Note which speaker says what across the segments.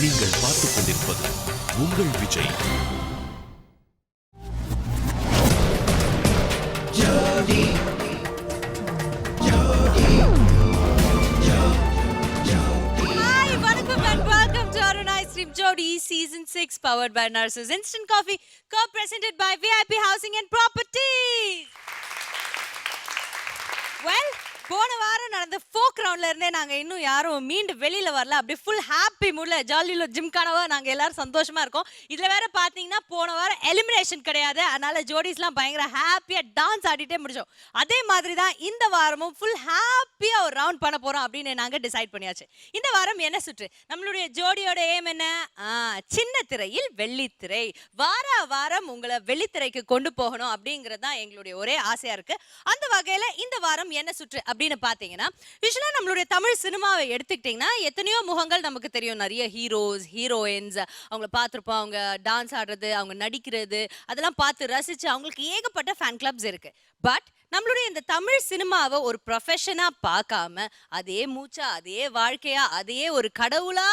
Speaker 1: நீங்கள் பார்த்துக் கொண்டிருப்பது உங்கள் Vijay.
Speaker 2: Hi, welcome and welcome to our nice stream Jodi Season 6 powered by Nurses Instant Coffee, co-presented by VIP Housing and Properties. Well, போன வாரம் நடந்த folk ரவுண்ட்ல இருந்தே நாங்க இன்னும் யாரும் மீண்டு வெளியில வரல. அப்படியே ஃபுல் ஹாப்பி மூட்ல ஜாலியில ஜிம்கானவா நாங்க எல்லாரும் சந்தோஷமா இருக்கோம். இதுல வேற பாத்தீங்கன்னா போன வாரம் எலிமினேஷன் கிடையாது, அதனால ஜோடிஸ்லாம் பயங்கர ஹாப்பியா டான்ஸ் ஆடிட்டே முடிச்சோம். அதே மாதிரி தான் இந்த வாரமும் ஃபுல் ஹாப்பியா ஒரு ரவுண்ட் பண்ண போறோம் அப்படின்னு நாங்க டிசைட் பண்ணியாச்சு. இந்த வாரம் என்ன சுற்று, நம்மளுடைய ஜோடியோட ஏம் என்ன, சின்ன திரையில் வெள்ளித்திரை. வாரம் உங்களை வெள்ளித்திரைக்கு கொண்டு போகணும் அப்படிங்கிறது தான் எங்களுடைய ஒரே ஆசையா இருக்கு. அந்த வகையில இந்த வாரம் என்ன சுற்று அப்படின்னு பாத்தீங்கன்னா, யூசுவலா நம்மளுடைய தமிழ் சினிமாவை எடுத்துக்கிட்டீங்கன்னா எத்தனையோ முகங்கள் நமக்கு தெரியும். நிறைய ஹீரோஸ், ஹீரோயின்ஸ் அவங்கள பார்த்துருப்போம். அவங்க டான்ஸ் ஆடுறது, அவங்க நடிக்கிறது, அதெல்லாம் பார்த்து ரசிச்சு அவங்களுக்கு ஏகப்பட்ட ஃபேன் கிளப்ஸ் இருக்கு. பட் நம்மளுடைய இந்த தமிழ் சினிமாவை ஒரு ப்ரொஃபஷனா பார்க்காம அதே மூச்சா, அதே வாழ்க்கையா, அதே ஒரு கடவுளா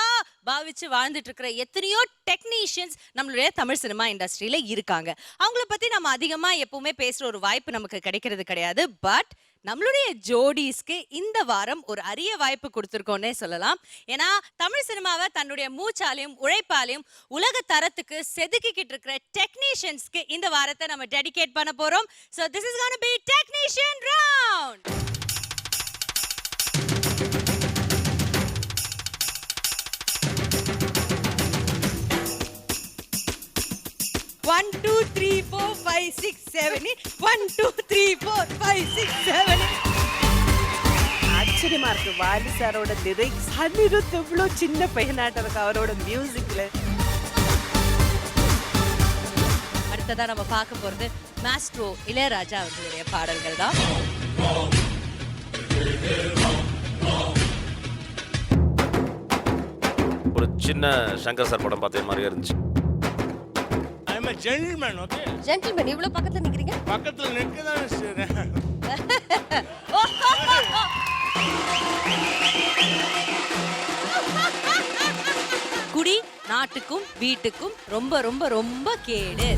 Speaker 2: பாவிச்சு வாழ்ந்துட்டு இருக்கிற எத்தனையோ டெக்னீஷியன்ஸ் நம்மளுடைய தமிழ் சினிமா இண்டஸ்ட்ரியில இருக்காங்க. அவங்கள பத்தி நம்ம அதிகமா எப்பவுமே பேசுற ஒரு வாய்ப்பு நமக்கு கிடைக்கிறது கிடையாது. பட் நம்மளுடைய ஜோடிஸ்க்கு இந்த வாரம் ஒரு அரிய வாய்ப்பு கொடுத்துருக்கோன்னே சொல்லலாம். ஏன்னா தமிழ் சினிமாவை தன்னுடைய மூச்சாலையும் உழைப்பாலையும் உலக தரத்துக்கு செதுக்கிக்கிட்டு இருக்கிற டெக்னீஷியன்ஸ்க்கு இந்த வாரத்தை நம்ம டெடிகேட் பண்ண போறோம். So this is going to be technician round. One, two, three, four, five, six, seven, 1, 2, 3, 4, 5, 6, 7.
Speaker 3: ஆச்சரியமா இருக்கு. வாலி சாரோட லிரிக்ஸ், அனிருத் இவ்வளோ சின்ன பையனாட்ட இருக்கு அவரோட மியூசிக்ல.
Speaker 2: அடுத்ததான் நம்ம பார்க்க போறது மாஸ்ட்ரோ இளையராஜா அவர்களுடைய பாடல்கள் தான்.
Speaker 4: ஒரு சின்ன சங்கர் சார் படம் பார்த்த மாதிரியே இருந்துச்சு.
Speaker 5: ஜென்டில்மேன். ஓகே
Speaker 2: ஜென்டில்மேன், இவ்வளவு பக்கத்துல நிக்கிறீங்க.
Speaker 5: பக்கத்துல நிற்கதான்
Speaker 2: குடி நாட்டுக்கும் வீட்டுக்கும் ரொம்ப ரொம்ப ரொம்ப கேடு.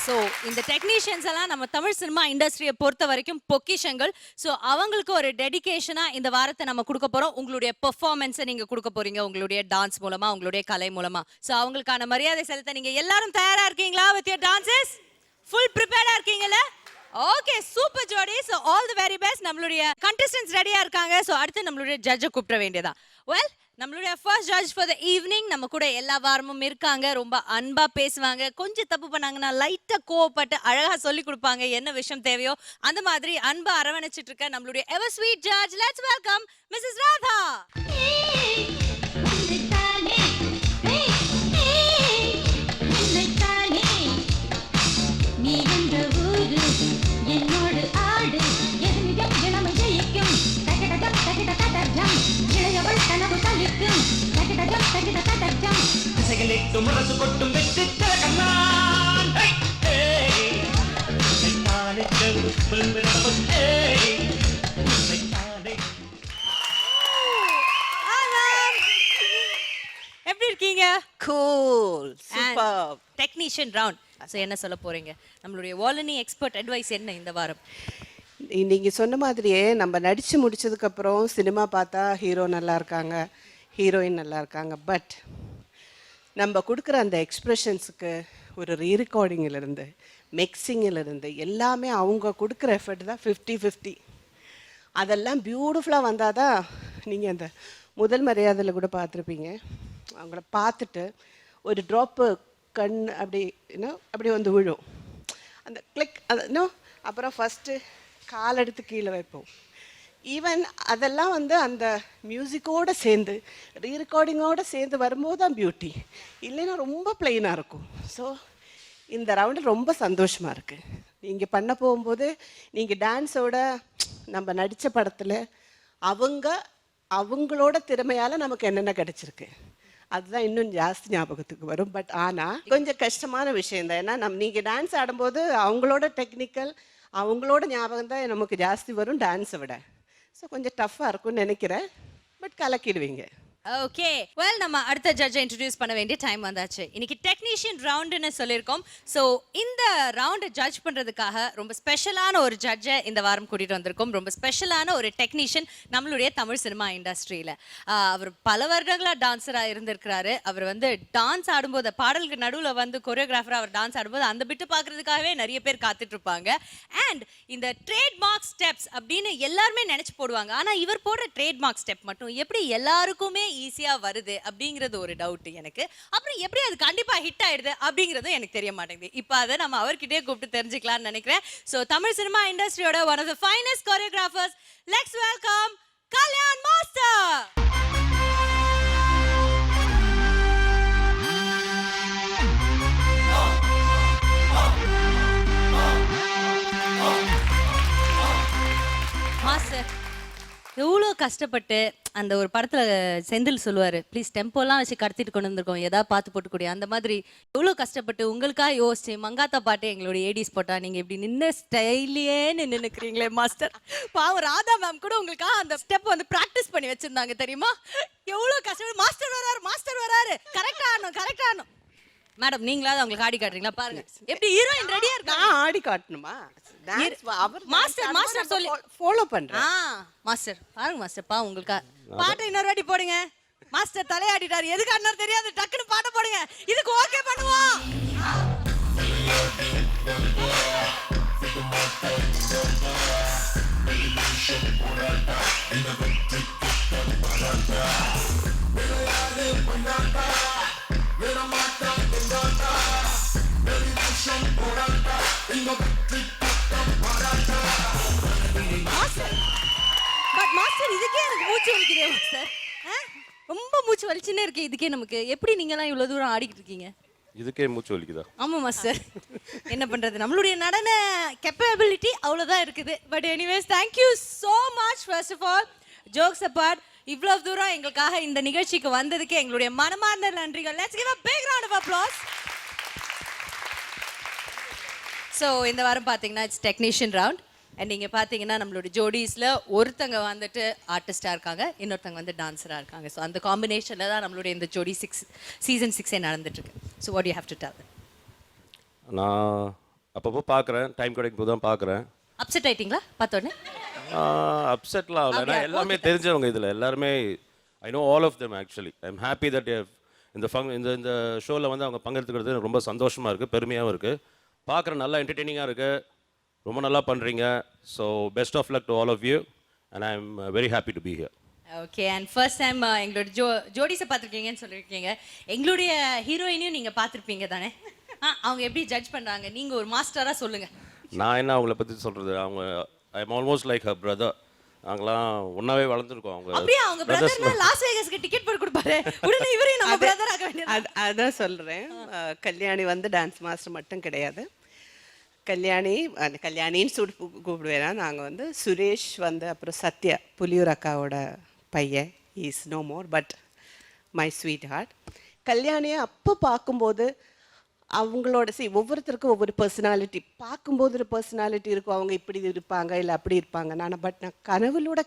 Speaker 2: ஸோ இந்த டெக்னீஷியன்ஸ் எல்லாம் நம்ம தமிழ் சினிமா இண்டஸ்ட்ரியை பொறுத்த வரைக்கும் பொக்கிஷங்கள். ஸோ அவங்களுக்கு ஒரு டெடிகேஷனாக இந்த வாரத்தை நம்ம கொடுக்க போகிறோம். உங்களுடைய பெர்ஃபார்மன்ஸை நீங்கள் கொடுக்க போறீங்க, உங்களுடைய டான்ஸ் மூலமாக, உங்களுடைய கலை மூலமாக. ஸோ அவங்களுக்கான மரியாதை செலுத்த நீங்கள் எல்லாரும் தயாராக இருக்கீங்களா? வித் யுவர் டான்சஸ் ஃபுல் ப்ரிப்பேர்டாக இருக்கீங்களா? ஓகே, சூப்பர் ஜோடி. So all the very best. நம்மளுடைய கண்டஸ்டன்ஸ் ரெடியாக இருக்காங்க. ஸோ அடுத்து நம்மளுடைய ஜட்ஜை கூப்பிட வேண்டியதான். வெல், நம்மளுடைய first judge for the evening நம்ம கூட எல்லா வாரமும் இருக்காங்க. ரொம்ப அன்பா பேசுவாங்க. கொஞ்சம் தப்பு பண்ணாங்கன்னா லைட்டா கோவப்பட்டு அழகா சொல்லி கொடுப்பாங்க. என்ன விஷயம் தேவையோ அந்த மாதிரி அன்பா அரவணைச்சிட்டு இருக்க நம்மளுடைய ever sweet judge. Let's welcome Mrs Radha. எப்படி இருக்கீங்க?
Speaker 3: Cool, super.
Speaker 2: Technician round. So என்ன சொல்ல போறீங்க? நம்மளுடைய வாலனி எக்ஸ்பர்ட் அட்வைஸ் என்ன இந்த வாரம்?
Speaker 3: நீங்க சொன்ன மாதிரியே நம்ம நடிச்சு முடிச்சதுக்கு அப்புறம் சினிமா பார்த்தா ஹீரோ நல்லா இருக்காங்க, ஹீரோயின் நல்லா இருக்காங்க. பட் நம்ம கொடுக்குற அந்த எக்ஸ்ப்ரெஷன்ஸுக்கு ஒரு ரீரெக்கார்டிங்கிலிருந்து மிக்சிங்கிலிருந்து எல்லாமே அவங்க கொடுக்குற எஃபர்ட் தான் 50-50. அதெல்லாம் பியூட்டிஃபுல்லாக வந்தால் தான் நீங்கள் அந்த முதல் மரியாதையில் கூட பார்த்துருப்பீங்க. அவங்கள பார்த்துட்டு ஒரு ட்ராப்பு கண் அப்படி இன்னும் அப்படி வந்து விழும். அந்த கிளிக் அது இன்னும் அப்புறம் ஃபஸ்ட்டு கால் எடுத்து கீழே வைப்போம். ஈவன் அதெல்லாம் வந்து அந்த மியூசிக்கோடு சேர்ந்து ரீரெக்கார்டிங்கோடு சேர்ந்து வரும்போது தான் பியூட்டி. இல்லைன்னா ரொம்ப பிளெயினாக இருக்கும். ஸோ இந்த ரவுண்டு ரொம்ப சந்தோஷமாக இருக்குது. நீங்கள் பண்ண போகும்போது நீங்கள் டான்ஸோட நம்ம நடித்த படத்தில் அவங்களோட திறமையால் நமக்கு என்னென்ன கிடச்சிருக்கு அதுதான் இன்னும் ஜாஸ்தி ஞாபகத்துக்கு வரும். பட் ஆனால் கொஞ்சம் கஷ்டமான விஷயந்தான். ஏன்னா நீங்கள் டான்ஸ் ஆடும்போது அவங்களோட டெக்னிக்கல் அவங்களோட ஞாபகம் தான் நமக்கு ஜாஸ்தி வரும் டான்ஸை விட. ஸோ கொஞ்சம் டஃப்பாக இருக்கும்னு நினைக்கிறேன். பட் கலக்கிடுவீங்க.
Speaker 2: ஓகே வெல் நம்ம அடுத்த ஜட்ஜை இன்ட்ரடியூஸ் பண்ண வேண்டிய டைம் வந்தாச்சு. இன்னைக்கு டெக்னீஷியன் ரவுண்டுன்னு சொல்லியிருக்கோம். ஸோ இந்த ரவுண்டை ஜட்ஜ் பண்ணுறதுக்காக ரொம்ப ஸ்பெஷலான ஒரு ஜட்ஜை இந்த வாரம் கூட்டிகிட்டு வந்திருக்கோம். ரொம்ப ஸ்பெஷலான ஒரு டெக்னீஷியன் நம்மளுடைய தமிழ் சினிமா இண்டஸ்ட்ரியில். அவர் பல வருடங்களாக டான்ஸராக இருந்திருக்கிறாரு. அவர் வந்து டான்ஸ் ஆடும்போது பாடலுக்கு நடுவில் வந்து கொரியோகிராஃபராக அவர் டான்ஸ் ஆடும்போது அந்த பிட்டு பார்க்குறதுக்காகவே நிறைய பேர் காத்துட்ருப்பாங்க. அண்ட் இந்த ட்ரேட்மார்க் ஸ்டெப்ஸ் அப்படின்னு எல்லாருமே நினச்சி போடுவாங்க. ஆனால் இவர் போடுற ட்ரேட்மார்க் ஸ்டெப் மட்டும் எப்படி எல்லாருக்குமே ஈஸியா வருது அப்படிங்கிறது ஒரு டவுட் எனக்கு. அப்புறம் எப்படி அது கண்டிப்பா ஹிட் ஆயிடுது அப்படிங்கிறதும் எனக்கு தெரிய மாட்டேங்குது. இப்போ அதை நம்ம அவர்கிட்டயே கூப்பிட்டு தெரிஞ்சுக்கலாம்னு நினைக்கிறேன். ஸோ தமிழ் சினிமா இண்டஸ்ட்ரியோட one of the finest choreographers, let's welcome Kalyan master. Master எவ்வளோ கஷ்டப்பட்டு அந்த ஒரு படத்துல செந்தில் சொல்லுவாரு, ப்ளீஸ் டெம்போலாம் வச்சு கடத்திட்டு கொண்டு வந்திருக்கோம், ஏதாவது பார்த்து போட்டுக்கூடிய அந்த மாதிரி எவ்வளோ கஷ்டப்பட்டு உங்களுக்காக யோசிச்சு மங்காத்தா பாட்டு எங்களுடைய ஏடிஸ் போட்டா நீங்க இப்படி நின்ன ஸ்டைலியே நின்னுக்கிறீங்களே மாஸ்டர். பாவம் ராதா மேம் கூட உங்களுக்காக அந்த ஸ்டெப் வந்து ப்ராக்டிஸ் பண்ணி வச்சிருந்தாங்க தெரியுமா? எவ்வளோ கஷ்டப்பட்டு மாஸ்டர் வராரு கரெக்டா ஆடணும். மேடம் நீங்களாவது அவங்களுக்கு ஆடி காட்டுறீங்களா? பாருங்க எப்படி ஹீரோயின் ரெடியா இருக்கா.
Speaker 3: நான் ஆடி காட்டணுமா?
Speaker 2: மாஸ்டர் சொல்லி
Speaker 3: ஃபாலோ பண்றேன்.
Speaker 2: மாஸ்டர் பாருங்க மாஸ்டர் பா உங்களுக்கு பாட்டு இன்னொரு வாட்டி போடுங்க. மாஸ்டர் தலையாடிட்டாரு, எதுக்கு ஆடினாரு தெரியாது, டக்குன்னு பாட்டு போடுங்க, இதுக்கு ஓகே பண்ணுவோம். மாஸ்டர் இதுக்கே எனக்கு மூச்சு வலிக்குதே மாஸ்டர். ரொம்ப மூச்சு வலிச்சுன்னே இருக்கு இதுக்கே. நமக்கு எப்படி நீங்கலாம் இவ்வளவு தூரம் ஆடிக்கிட்டு இருக்கீங்க?
Speaker 4: இதுக்கே மூச்சு வலிக்குதா?
Speaker 2: ஆமா மாஸ்டர், என்ன பண்றது, நம்மளுடைய நடன கேப்பபிலிட்டி அவ்வளவுதான் இருக்குது. But anyways thank you so much. first of all jokes apart, இவ்வளவு தூரம் எங்களுக்காக இந்த நிகழ்ச்சிக்கு வந்ததுக்கு எங்களுடைய மனமார்ந்த நன்றிகள். Let's give a big round of applause. So இந்த வாரம் பார்த்தீங்கன்னா இட்ஸ் டெக்னீஷியன் ரவுண்ட். அண்ட் நீங்கள் பார்த்தீங்கன்னா நம்மளோட ஜோடிஸில் ஒருத்தங்க வந்துட்டு ஆர்டிஸ்டாக இருக்காங்க, இன்னொருத்தங்க வந்து டான்ஸராக இருக்காங்க. ஸோ அந்த காம்பினேஷனில் தான் நம்மளுடைய இந்த ஜோடி சீசன் 6 நடந்துட்டுருக்கு. So what you have to tell?
Speaker 4: நான் அப்பப்போ பார்க்குறேன், டைம் கிடைக்கும் போது தான் பார்க்குறேன்.
Speaker 2: அப்செட் ஆயிட்டீங்களா பார்த்தோன்னே?
Speaker 4: அப்செட்லாம் ஆகல, எல்லாமே தெரிஞ்சவங்க இதில் எல்லாருமே. I know all of them actually. I am happy that இந்த ஷோவில் வந்து அவங்க பங்கெடுத்துக்கிறது எனக்கு ரொம்ப சந்தோஷமாக இருக்குது, பெருமையாகவும் இருக்குது. பார்க்குற நல்லா என்டர்டெய்னிங்காக இருக்குது, ரொம்ப நல்லா பண்ணுறீங்க. So best of luck to all of you and I am very happy to be here.
Speaker 2: Okay. And first time எங்களோட ஜோடிஸை பார்த்துருக்கீங்கன்னு சொல்லியிருக்கீங்க. எங்களுடைய ஹீரோயினையும் நீங்கள் பார்த்துருப்பீங்க தானே? அவங்க எப்படி ஜட்ஜ் பண்ணுறாங்க, நீங்கள் ஒரு மாஸ்டராக சொல்லுங்கள்.
Speaker 4: நான் என்ன அவங்கள பற்றி சொல்கிறது, அவங்க I am almost like her brother. நாங்களாம் ஒன்றாவே வளர்ந்துருக்கோம்.
Speaker 2: அப்படியே அவங்க பிரதர்னா லாஸ் வேகஸ்க்கு டிக்கெட் போட்டு கொடுப்பாரு, உடனே இவரையும் நம்ம பிரதர் ஆக வேண்டியது.
Speaker 3: அதான் சொல்கிறேன். கல்யாணி வந்து டான்ஸ் மாஸ்டர் மட்டும் கிடையாது. கல்யாணின்னு கூப்பிடுவேனா. நாங்கள் வந்து சுரேஷ் வந்து, அப்புறம் சத்யா புலியூர் அக்காவோட பையன், is no more but my sweet heart. கல்யாணியை அப்போ பார்க்கும்போது அவங்களோட ஒவ்வொருத்தருக்கும் ஒவ்வொரு பர்சனாலிட்டி, பார்க்கும்போது ஒரு பர்சனாலிட்டி இருக்கும், அவங்க இப்படி இருப்பாங்க இல்லை அப்படி இருப்பாங்க. பட் நான் கனவுலோட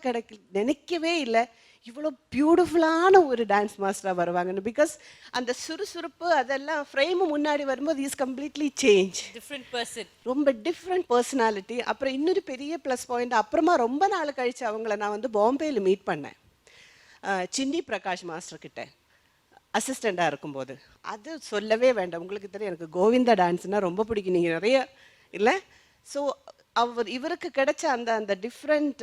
Speaker 3: நினைக்கவே இல்லை இவ்வளோ பியூட்டிஃபுல்லான ஒரு டான்ஸ் மாஸ்டராக வருவாங்கன்னு. பிகாஸ் அந்த சுறுசுறுப்பு அதெல்லாம் ஃப்ரேமு முன்னாடி வரும்போது is completely change,
Speaker 2: different person,
Speaker 3: ரொம்ப டிஃப்ரெண்ட் பர்சனாலிட்டி. அப்புறம் இன்னொரு பெரிய ப்ளஸ் பாயிண்ட், அப்புறமா ரொம்ப நாள் கழித்து அவங்கள நான் வந்து பாம்பேயில் மீட் பண்ணேன், சின்னி பிரகாஷ் மாஸ்டர்கிட்ட அசிஸ்டண்ட்டாக இருக்கும்போது. அது சொல்லவே வேண்டாம், உங்களுக்கு தெரியும் எனக்கு கோவிந்தா டான்ஸ்னால் ரொம்ப பிடிக்கும், நீங்கள் நிறைய இல்லை. ஸோ இவருக்கு கிடைச்ச அந்த டிஃப்ரெண்ட்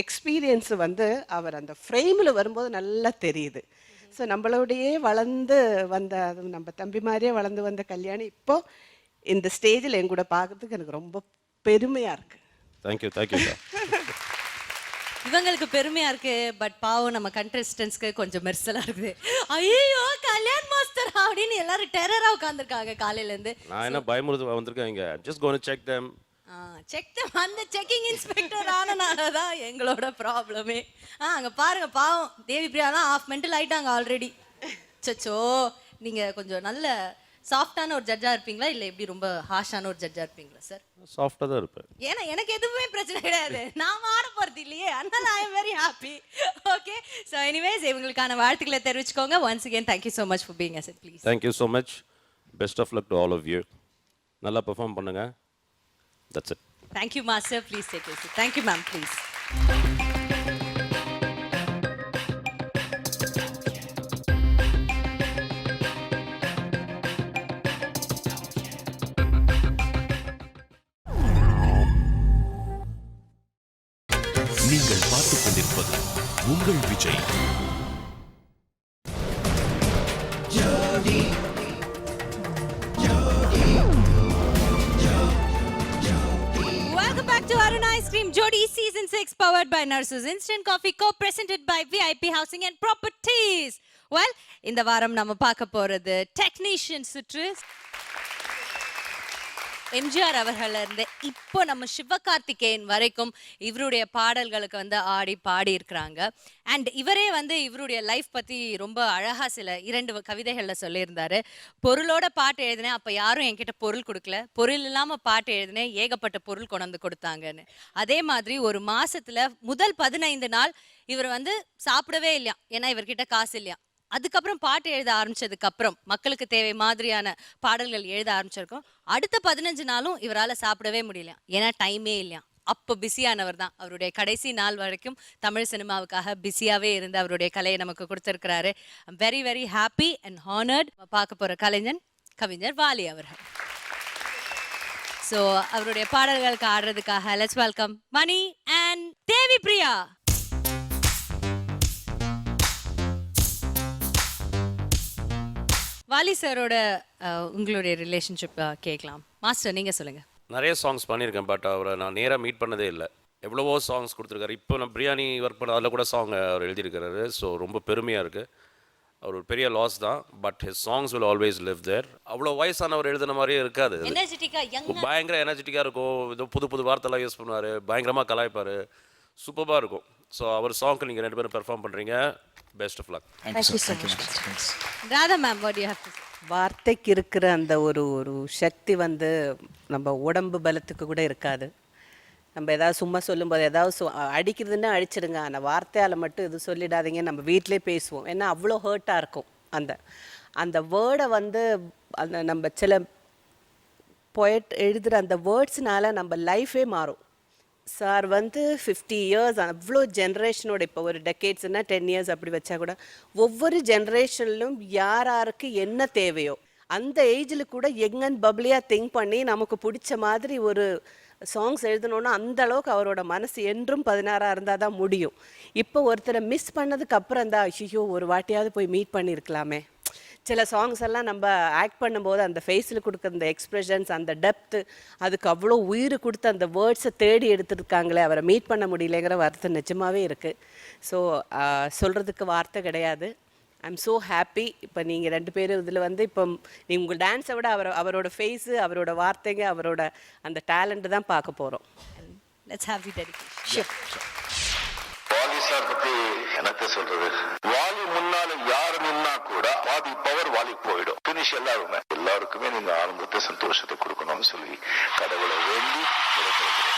Speaker 3: எக்ஸ்பீரியன்ஸு வந்து அவர் அந்த ஃப்ரேமில் வரும்போது நல்லா தெரியுது. ஸோ நம்மளோடையே வளர்ந்து வந்த, அது நம்ம தம்பி மாதிரியே வளர்ந்து வந்த கல்யாணி இப்போ இந்த ஸ்டேஜில் என் கூட பார்க்கறதுக்கு எனக்கு ரொம்ப பெருமையாக இருக்குது.
Speaker 4: Thank you thank you.
Speaker 2: இவங்களுக்கு பெருமையா இருக்கு, பட் பாவம் நம்ம கண்டெஸ்டன்ஸ்க்கு கொஞ்சம் மெர்சலா இருக்குது. ஐயோ கல்யாண் மாஸ்டர் அப்படின்னு எல்லாரும் டெரரா உட்கார்ந்துருக்காங்க காலையில இருந்து.
Speaker 4: நான் என்ன பயமுறுத்து வந்திருக்கேன் இங்க. Just gonna check them.
Speaker 2: Check them. அந்த செக்கிங் இன்ஸ்பெக்டர் ஆனனால தான் எங்களோட ப்ராப்ளமே. அங்க பாருங்க பாவம் தேவி பிரியா தான் ஆஃப் மென்டல் ஆயிட்டாங்க ஆல்ரெடி. சச்சோ, நீங்க கொஞ்சம் நல்ல சாஃப்டான ஒரு ஜட்ஜா இருப்பீங்களா இல்ல எப்படி ரொம்ப ஹாஷான ஒரு ஜட்ஜா இருப்பீங்களா சார்?
Speaker 4: சாஃப்டா தான் இருப்பேன்.
Speaker 2: ஏன்னா எனக்கு எதுவுமே பிரச்சனை கிடையாது, நான் ஆட போறது இல்லையே, அதனால ஐ am very happy. Okay. So anyways, இவங்களுக்கான வாழ்த்துக்களை தெரிவிச்சுக்கோங்க. Once again, thank you so much for being us, please.
Speaker 4: Thank you so much. Best of luck to all of you. நல்லா பெர்ஃபார்ம் பண்ணுங்க. That's it.
Speaker 2: Thank you, Master. Please take your seat. Thank you, ma'am. Please.
Speaker 1: நீங்கள் பார்த்துக் கொண்டிருப்பது உங்கள் Vijay.
Speaker 2: Welcome back to Arun Ice Cream Jodi Season 6 powered by Nurses Instant Coffee co-presented by VIP Housing and Properties. Well, இந்த வாரம் நம்ம பார்க்க போறது technician சுற்று. எம்ஜிஆர் அவர்கள இருந்து இப்போ நம்ம சிவகார்த்திகேயன் வரைக்கும் இவருடைய பாடல்களுக்கு வந்து ஆடி பாடி இருக்கிறாங்க. அண்ட் இவரே வந்து இவருடைய லைஃப் பத்தி ரொம்ப அழகா சில 2 கவிதைகள்ல சொல்லியிருந்தாரு. பொருளோட பாட்டு எழுதினேன், அப்ப யாரும் என்கிட்ட பொருள் கொடுக்கல, பொருள் இல்லாம பாட்டு எழுதினேன், ஏகப்பட்ட பொருள் கொண்டு கொடுத்தாங்கன்னு. அதே மாதிரி ஒரு மாசத்துல முதல் 15 நாள் இவர் வந்து சாப்பிடவே இல்லையா, ஏன்னா இவர்கிட்ட காசு இல்லையா. அதுக்கப்புறம் பாட்டு எழுத ஆரம்பிச்சதுக்கு அப்புறம் மக்களுக்கு தேவை மாதிரியான பாடல்கள் எழுத ஆரம்பிச்சிருக்கோம். அடுத்த 15 நாளும் இவரால் சாப்பிடவே முடியல, ஏன்னா டைமே இல்லையா. அப்போ பிஸியானவர் தான். அவருடைய கடைசி நாள் வரைக்கும் தமிழ் சினிமாவுக்காக பிஸியாகவே இருந்து அவருடைய கலையை நமக்கு கொடுத்துருக்கிறாரு. I'm very very happy and honoured. பார்க்க போகிற கலைஞன் கவிஞர் வாலி அவர்கள். ஸோ அவருடைய பாடல்களுக்கு ஆடுறதுக்காக லெட்ஸ் வெல்கம் மணி அண்ட் தேவி பிரியா. வாலி சாரோட உங்களுடைய ரிலேஷன்ஷிப் கேட்கலாம். மாஸ்டர் நீங்கள் சொல்லுங்கள்.
Speaker 4: நிறைய சாங்ஸ் பண்ணியிருக்கேன், பட் அவரை நான் நேராக மீட் பண்ணதே இல்லை. எவ்வளவோ சாங்ஸ் கொடுத்துருக்காரு. இப்போ நான் பிரியாணி ஒர்க் பண்ண அதில் கூட சாங் அவர் எழுதியிருக்கிறாரு. ஸோ ரொம்ப பெருமையாக இருக்குது. அவர் ஒரு பெரிய லாஸ் தான், but his songs will always live there. அவ்வளோ வயசானவர் எழுதின மாதிரியே இருக்காது. பயங்கர எனர்ஜெட்டிக்காக இருக்கும். ஏதோ புது புது வார்த்தைலாம் யூஸ் பண்ணுவார், பயங்கரமாக கலாய்ப்பார், சூப்பராக இருக்கும். ஸோ அவர் சாங்க்கு நீங்கள் 2 பேரும் பெர்ஃபார்ம் பண்ணுறீங்க. Best of luck.
Speaker 2: Radha ma'am, what you have to say?
Speaker 3: வார்த்தைக்கு இருக்கிற அந்த ஒரு சக்தி வந்து நம்ம உடம்பு பலத்துக்கு கூட இருக்காது. நம்ம ஏதாவது சும்மா சொல்லும்போது ஏதாவது அடிக்கிறதுன்னா அடிச்சிடுங்க, ஆனால் வார்த்தையால் மட்டும் இது சொல்லிடாதீங்க. நம்ம வீட்டிலே பேசுவோம், ஏன்னா அவ்வளோ ஹர்ட்டாக இருக்கும். அந்த வேர்டை வந்து அந்த நம்ம சில பொயட் எழுதுகிற அந்த வேர்ட்ஸ்னால நம்ம லைஃபே மாறும். சார் வந்து 50 இயர்ஸ் அவ்வளோ ஜென்ரேஷனோட, இப்போ ஒரு டெக்கேட்ஸ்னால் 10 இயர்ஸ் அப்படி வச்சா கூட ஒவ்வொரு ஜென்ரேஷன்லும் யாருக்கு என்ன தேவையோ அந்த ஏஜில் கூட எங்கன்னு பப்ளியாக திங்க் பண்ணி நமக்கு பிடிச்ச மாதிரி ஒரு சாங்ஸ் எழுதணுன்னா அந்த அளவுக்கு அவரோட மனசு என்றும் 16 இருந்தால் தான் முடியும். இப்போ ஒருத்தரை மிஸ் பண்ணதுக்கு அப்புறம் தான் ஐயோ ஒரு வாட்டியாவது போய் மீட் பண்ணியிருக்கலாமே. சில சாங்ஸ் எல்லாம் நம்ம ஆக்ட் பண்ணும்போது அந்த ஃபேஸில் கொடுக்குற அந்த எக்ஸ்ப்ரெஷன்ஸ், அந்த டெப்த்து, அதுக்கு அவ்வளோ உயிர் கொடுத்து அந்த வேர்ட்ஸை தேடி எடுத்துருக்காங்களே, அவரை மீட் பண்ண முடியலைங்கிற வார்த்தை நிஜமாகவே இருக்குது. ஸோ சொல்கிறதுக்கு வார்த்தை கிடையாது. ஐ எம் ஸோ ஹாப்பி. இப்போ நீங்கள் 2 பேரும் இதில் வந்து இப்போ நீங்கள் உங்கள் டான்ஸை விட அவரோட ஃபேஸு, அவரோட வார்த்தைங்க, அவரோட அந்த டேலண்ட்டு தான் பார்க்க போகிறோம்.
Speaker 2: Let's have the dedication.
Speaker 5: Vaali sir பத்தி எனக்கு சொல்றது, வாலி முன்னால யாரு நின்னா கூட பாதி பவர் வாலி போயிடும். பினிஷ் எல்லாருக்குமே நீங்க ஆனந்தத்தை சந்தோஷத்தை கொடுக்கணும்னு சொல்லி கடவுளை வேண்டி விடைபெறுகிறேன்.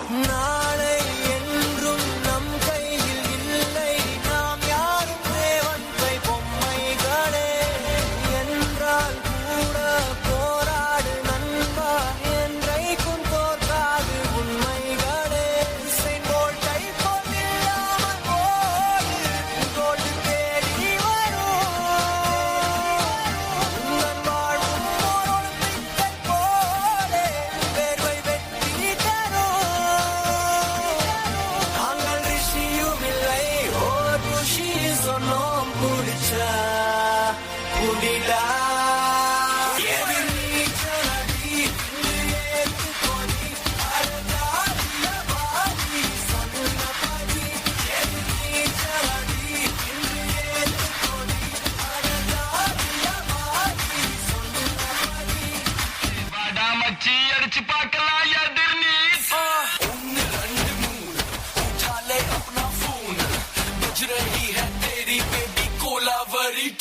Speaker 6: No.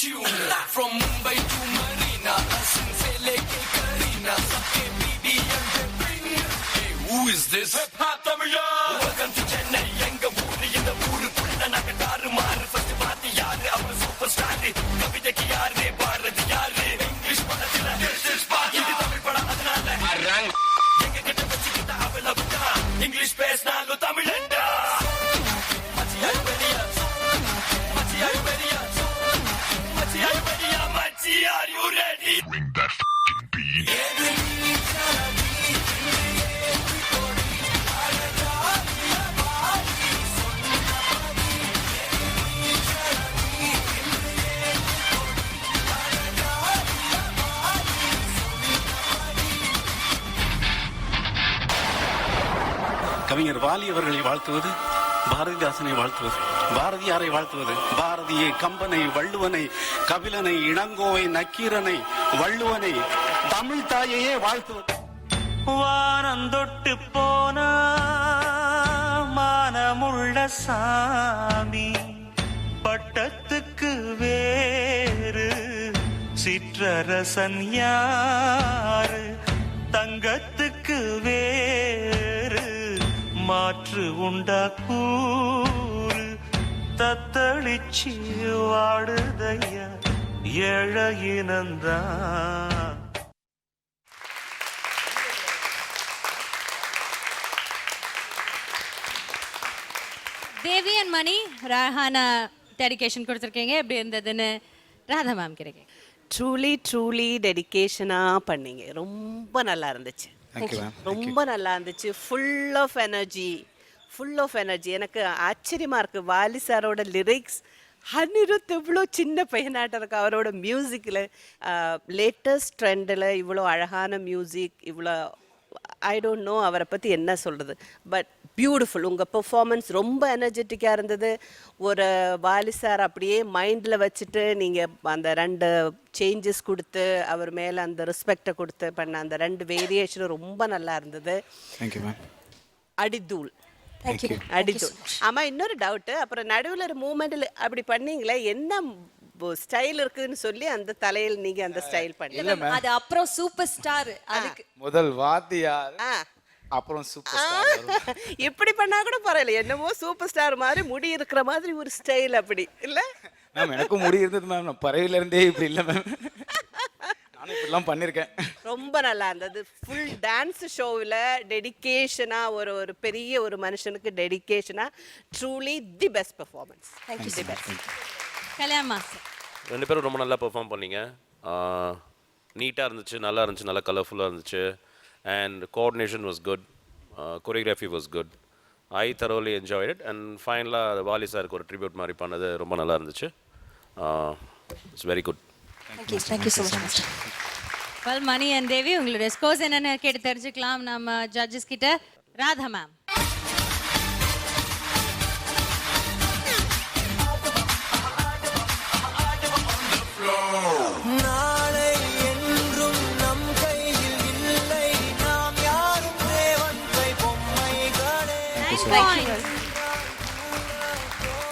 Speaker 6: tune. From Mumbai to Marina, Asin se leke Karina, sabke BDM pe bring. Hey, who is this? Hip Hop Tamila. Welcome to Chennai, enga ooru inda oorukulla naga daru maaru. First paati yaaru, apra superstar. Kavithakku yaaru, Bharat yaaru. English padathila this is party. Idu Tamil pada adanal arang. Enga kitta vechikita avala vita. English pesnalu Tamilanda. Machi are you ready? Machi are you ready? Machi are you ready? Machi are you ready?
Speaker 5: Bring that f***ing beat.
Speaker 7: கவிஞர் வாலி அவர்களை வாழ்த்துவது, பாரதிதாசனை வாழ்த்துவது, பாரதியாரை வாழ்த்துவது, பாரதியை, கம்பனை, வள்ளுவனை, கபிலனை, இளங்கோவை, நக்கீரனை, வள்ளுவனை, தமிழ் தாயையே வாழ்த்துவது. வானந்தொட்டு போன மானமுள்ள சாமி, பட்டத்துக்கு வேறு சிற்றரசன் யாரு, தங்கத்துக்கு வேறு மாற்று உண்டா கூறு, தத்தளிச்சு வாடுதையா ஏழையினந்தான்.
Speaker 2: தேவி அண்ட் மணி அழகான டெடிகேஷன் கொடுத்துருக்கீங்க. எப்படி இருந்ததுன்னு ராதா மேம் கிடைக்க.
Speaker 3: ட்ரூலி டெடிகேஷனாக பண்ணீங்க. ரொம்ப நல்லா இருந்துச்சு. ரொம்ப நல்லா இருந்துச்சு. Full of energy. எனக்கு ஆச்சரியமாக இருக்குது. வாலி சாரோட லிரிக்ஸ், அனிருத் இவ்வளோ சின்ன பையனாட்டம் இருக்கு. அவரோட மியூசிக்கில் லேட்டஸ்ட் ட்ரெண்டில் இவ்வளோ அழகான மியூசிக், இவ்வளோ ஐ டோன்ட் நோ அவரை பற்றி என்ன சொல்கிறது. But beautiful. உங்கள் பெர்ஃபார்மன்ஸ் ரொம்ப எனர்ஜெட்டிக்காக இருந்தது. ஒரு வாலி சார் அப்படியே மைண்டில் வச்சுட்டு நீங்கள் அந்த 2 சேஞ்சஸ் கொடுத்து அவர் மேலே அந்த ரெஸ்பெக்டை கொடுத்து பண்ண அந்த 2 வேரியேஷனும் ரொம்ப நல்லா இருந்தது. அடித்தூள். ஆமாம், இன்னொரு டவுட்டு. அப்புறம் நடுவில் ஒரு மூமெண்ட்டில் அப்படி பண்ணீங்களே, என்ன ஸ்டைல் இருக்குன்னு சொல்லி அந்த தலையில் நீங்க அந்த ஸ்டைல் பண்ணீங்க.
Speaker 2: அது அப்புறம் சூப்பர் ஸ்டார். அதுக்கு
Speaker 8: முதல் வாத்தியார், அப்புறம் சூப்பர் ஸ்டார்.
Speaker 3: இப்படி பண்ணா கூட பரவாயில்ல. என்னமோ சூப்பர் ஸ்டார் மாதிரி முடி இருக்கிற மாதிரி ஒரு ஸ்டைல், அப்படி இல்ல
Speaker 8: மேம்? எனக்கும் முடி இருந்தது மேம். நான் பறவையில இருந்தே இப்படி இல்லை மேம். நானும் இப்படிலாம் பண்ணியிருக்கேன்.
Speaker 3: ரொம்ப நல்லா இருந்தது. ஃபுல் டான்ஸ் ஷோவில் டெடிகேஷனாக ஒரு பெரிய ஒரு மனுஷனுக்கு டெடிகேஷனாக truly the best performance. Thank you. The best. Kalyan master
Speaker 4: 2 பேரும் ரொம்ப நல்லா பெர்ஃபார்ம் பண்ணீங்க. நீட்டாக இருந்துச்சு, நல்லா இருந்துச்சு, நல்லா கலர்ஃபுல்லாக இருந்துச்சு. And coordination was good, choreography was good. I தரோலி enjoyed it. And ஃபைனலாக வாலி சாருக்கு ஒரு ட்ரிபியூட் மாதிரி பண்ணது ரொம்ப நல்லா இருந்துச்சு. It's very good.
Speaker 2: Thank you so much. Well, Mani and Devi, உங்களுடைய ஸ்கோர்ஸ் என்னென்னு கேட்டு தெரிஞ்சுக்கலாம் நம்ம ஜட்ஜஸ் கிட்ட. ராதா மேம்.
Speaker 6: நாளை என்றும் நம் கையில் இல்லை, நாம் யாரும் தேவன் கை பொம்மைகளே.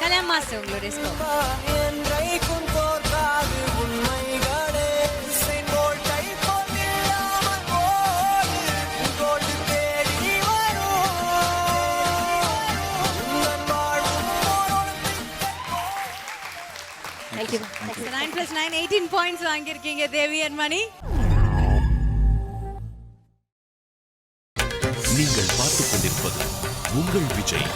Speaker 2: கல்யாண் மாஸ்டர், உங்களுடைய ஸ்கோர்.
Speaker 6: என்றைக்கும் தோற்காது உண்மைகளே. செங்கோட்டை போலில்லாமல் ஓடு, கோட்டு தேடி வரும். உந்தன் வாழும்
Speaker 2: Thank you. 9 + 9 18 points வாங்கியிருக்கீங்க தேவி அண்ட் மணி.
Speaker 1: நீங்கள் பார்த்துக் கொண்டிருப்பது உங்கள் Vijay.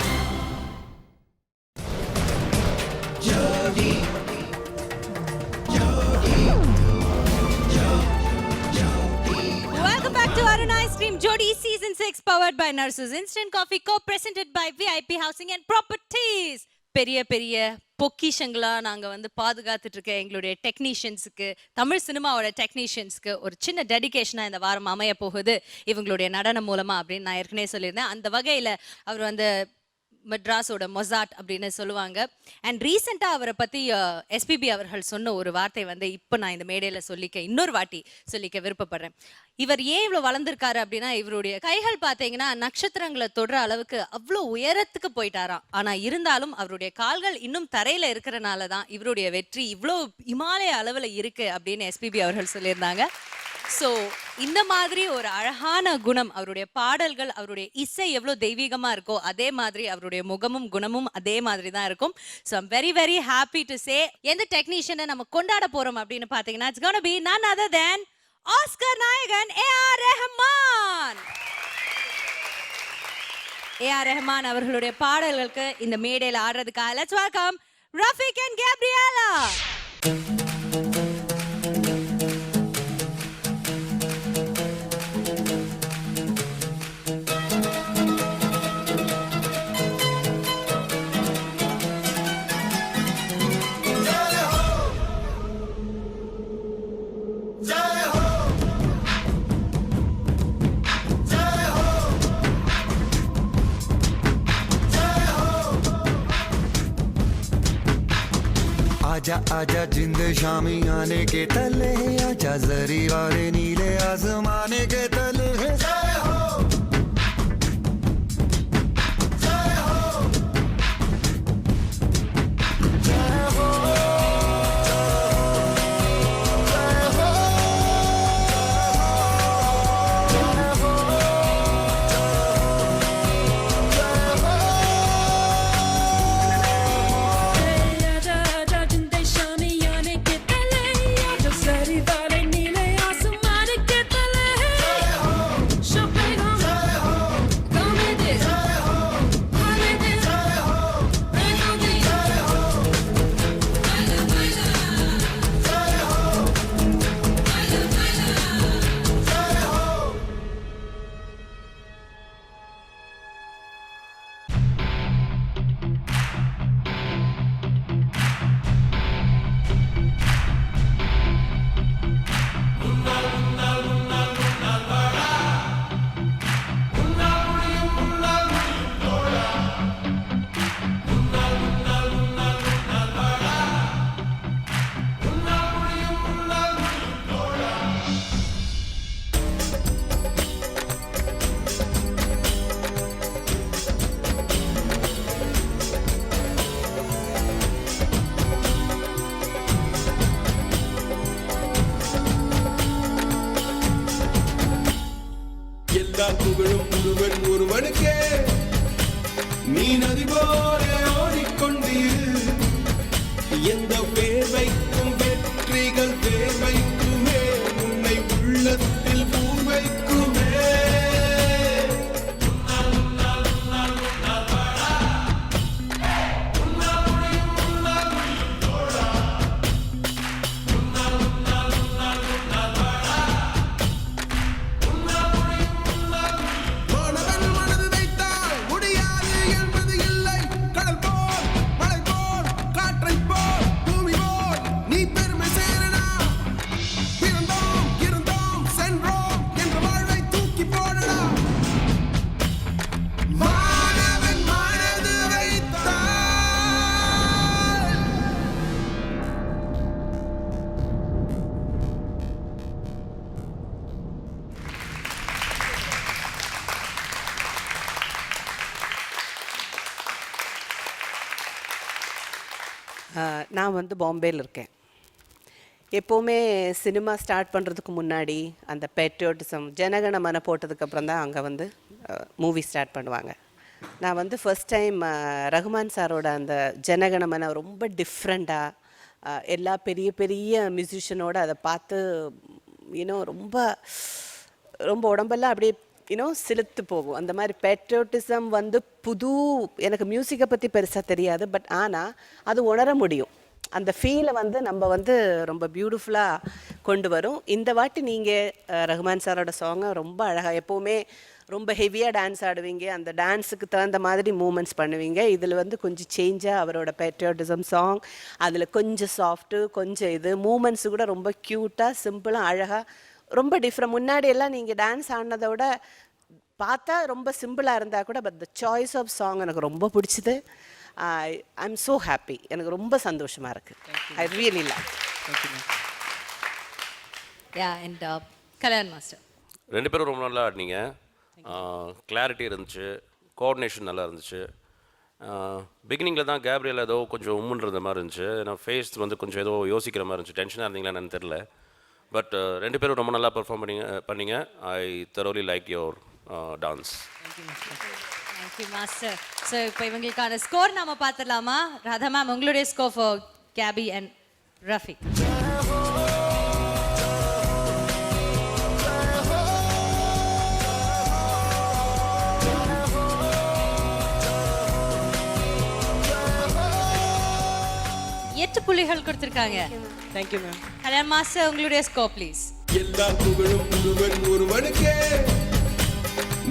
Speaker 2: Welcome back to Aruna Ice Cream Jodi Season 6, powered by Nurses Instant Coffee, co-presented by VIP Housing and Properties. பெரிய பெரிய பொக்கிஷங்களா நாங்க வந்து பாதுகாத்துட்டு இருக்க எங்களுடைய டெக்னீஷியன்ஸுக்கு, தமிழ் சினிமாவோட டெக்னீஷியன்ஸ்க்கு ஒரு சின்ன டெடிகேஷனா இந்த வாரம் அமைய போகுது இவங்களுடைய நடனம் மூலமா அப்படின்னு நான் ஏற்கனவே சொல்லியிருந்தேன். அந்த வகையில அவர் வந்து மெட்ராஸோட மொசாட் அப்படின்னு சொல்லுவாங்க. அண்ட் ரீசெண்டாக அவரை பற்றி எஸ்பிபி அவர்கள் சொன்ன ஒரு வார்த்தை வந்து இப்போ நான் இந்த மேடையில் இன்னொரு வாட்டி சொல்லிக்க விருப்பப்படுறேன். இவர் ஏன் இவ்வளோ வளர்ந்துருக்காரு அப்படின்னா, இவருடைய கைகள் பார்த்தீங்கன்னா நட்சத்திரங்களை தொடுற அளவுக்கு அவ்வளோ உயரத்துக்கு போயிட்டாராம். ஆனால் இருந்தாலும் அவருடைய கால்கள் இன்னும் தரையில் இருக்கிறனால தான் இவருடைய வெற்றி இவ்வளோ இமாலய அளவில் இருக்கு அப்படின்னு எஸ்பிபி அவர்கள் சொல்லியிருந்தாங்க. ஸோ இந்த மாதிரி ஒரு அழகான குணம், அவருடைய பாடல்கள், அவருடைய இசை எவ்வளோ தெய்வீகமாக இருக்கோ அதே மாதிரி அவருடைய முகமும் குணமும் அதே மாதிரி தான் இருக்கும். So I'm very very happy to say, எந்த டெக்னீஷியனை நம்ம கொண்டாட போகிறோம் அப்படின்னு பார்த்தீங்கன்னா, it's gonna be none other than Oscar நாயகன் ஏஆர் ரெஹ்மான். ஏஆர் ரெஹ்மான் அவர்களுடைய பாடல்களுக்கு இந்த மேடையில் ஆடுறதுக்காக let's welcome Rafeeq and Gabriela.
Speaker 9: आजा आजा जिंद शामी आने के तले, आजा जरी वाले नीले आसमाने के तले. जय हो जय हो जय हो
Speaker 6: புகழும் ஒருவன் ஒருவனுக்கே, நீ நதி போல ஓடிக்கொண்டீரு. எந்த பேர் வைக்கும் வெற்றிகள் பேர் வைக்குமே, உன்னை உள்ளத்தில் பூ வைக்குமே.
Speaker 3: நான் வந்து பாம்பேயில் இருக்கேன். எப்போவுமே சினிமா ஸ்டார்ட் பண்ணுறதுக்கு முன்னாடி அந்த பேட்ரியாட்டிசம் ஜனகணமன போட்டதுக்கப்புறம் தான் அங்கே வந்து மூவி ஸ்டார்ட் பண்ணுவாங்க. நான் வந்து ஃபர்ஸ்ட் டைம் ரஹ்மான் சாரோட அந்த ஜனகணமன ரொம்ப டிஃப்ரெண்ட்டாக எல்லா பெரிய பெரிய மியூசிஷியனோடு அதை பார்த்து ரொம்ப ரொம்ப உடம்பெல்லாம் அப்படியே சிலுத்து போகும். அந்த மாதிரி பேட்ரியாட்டிசம் வந்து எனக்கு மியூசிக்கை பற்றி பெருசாக தெரியாது, பட் ஆனால் அது உணர முடியும். அந்த ஃபீலை வந்து நம்ம வந்து ரொம்ப பியூட்டிஃபுல்லாக கொண்டு வரும். இந்த வாட்டி நீங்கள் ரஹ்மான் சாரோட சாங்கை ரொம்ப அழகாக, எப்போவுமே ரொம்ப ஹெவியாக டான்ஸ் ஆடுவீங்க, அந்த டான்ஸுக்கு தகுந்த மாதிரி மூமெண்ட்ஸ் பண்ணுவீங்க. இதில் வந்து கொஞ்சம் சேஞ்சாக அவரோட பேட்ரியாட்டிசம் சாங், அதில் கொஞ்சம் சாஃப்ட்டு, கொஞ்சம் இது மூமெண்ட்ஸு கூட ரொம்ப க்யூட்டாக சிம்பிளாக அழகாக ரொம்ப டிஃப்ரெண்ட். முன்னாடி எல்லாம் நீங்கள் டான்ஸ் ஆடினதை விட பார்த்தா ரொம்ப சிம்பிளாக இருந்தால் கூட but the choice of song எனக்கு ரொம்ப பிடிச்சது. I am so happy. எனக்கு ரொம்ப சந்தோஷமாக இருக்குது. I really love.
Speaker 2: Yeah and Kalyan master,
Speaker 4: 2 பேரும் ரொம்ப நல்லா ஆடினீங்க. கிளாரிட்டி இருந்துச்சு, கோஆர்டினேஷன் நல்லா இருந்துச்சு. பிகினிங்கில் தான் கேப்ரியல் ஏதோ கொஞ்சம் உம்முன்ற மாதிரி இருந்துச்சு. ஏன்னா ஃபேஸ் வந்து கொஞ்சம் ஏதோ யோசிக்கிற மாதிரி இருந்துச்சு. டென்ஷனாக இருந்தீங்களா என்னன்னு தெரில. பட் 2 பேரும் ரொம்ப நல்லா பெர்ஃபார்ம் பண்ணீங்க. I thoroughly like your dance.
Speaker 2: Thank you master. So இப்போ இவங்களுக்கான ஸ்கோர் நாம பார்த்துடலாமா? ராதா மேம், உங்களுடைய score for Gabby and Rafiq. எட்டு புள்ளிகள் கொடுத்திருக்காங்க.
Speaker 3: Thank you ma'am.
Speaker 2: கல்யாண் மாஸ்டர், உங்களுடைய ஸ்கோர் ப்ளீஸ்.
Speaker 6: எல்லா புகழும் முழுவன் ஒருவனுக்கே,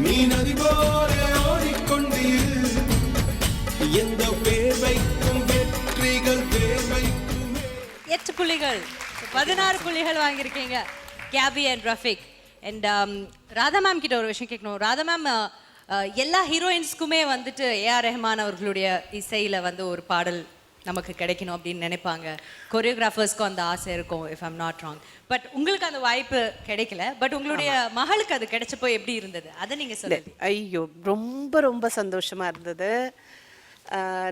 Speaker 6: நீ நதி போல ஓடிக்கொண்டீர், எந்த பேர் வைக்கும் வெற்றிகள் பேர் வைக்குமே.
Speaker 2: 8 புள்ளிகள், 16 புள்ளிகள் வாங்கியிருக்கீங்க KP and Rafiq. And Radha ma'am கிட்ட ஒரு விஷயம் கேட்கணும். ராதா மேம், எல்லா ஹீரோயின்ஸ்க்குமே வந்துட்டு ஏஆர் ரஹ்மான் அவர்களுடைய இசையில் வந்து ஒரு பாடல் நமக்கு கிடைக்கணும் அப்படின்னு நினைப்பாங்க. கொரியோகிராஃபர்ஸ்க்கும் அந்த ஆசை இருக்கும், if I'm not wrong. But உங்களுக்கு அந்த வாய்ப்பு கிடைக்கல. பட் உங்களுடைய மகளுக்கு அது கிடைச்சப்போ எப்படி இருந்தது, அதை நீங்கள் சொல்லுங்க.
Speaker 3: ஐயோ, ரொம்ப ரொம்ப சந்தோஷமாக இருந்தது.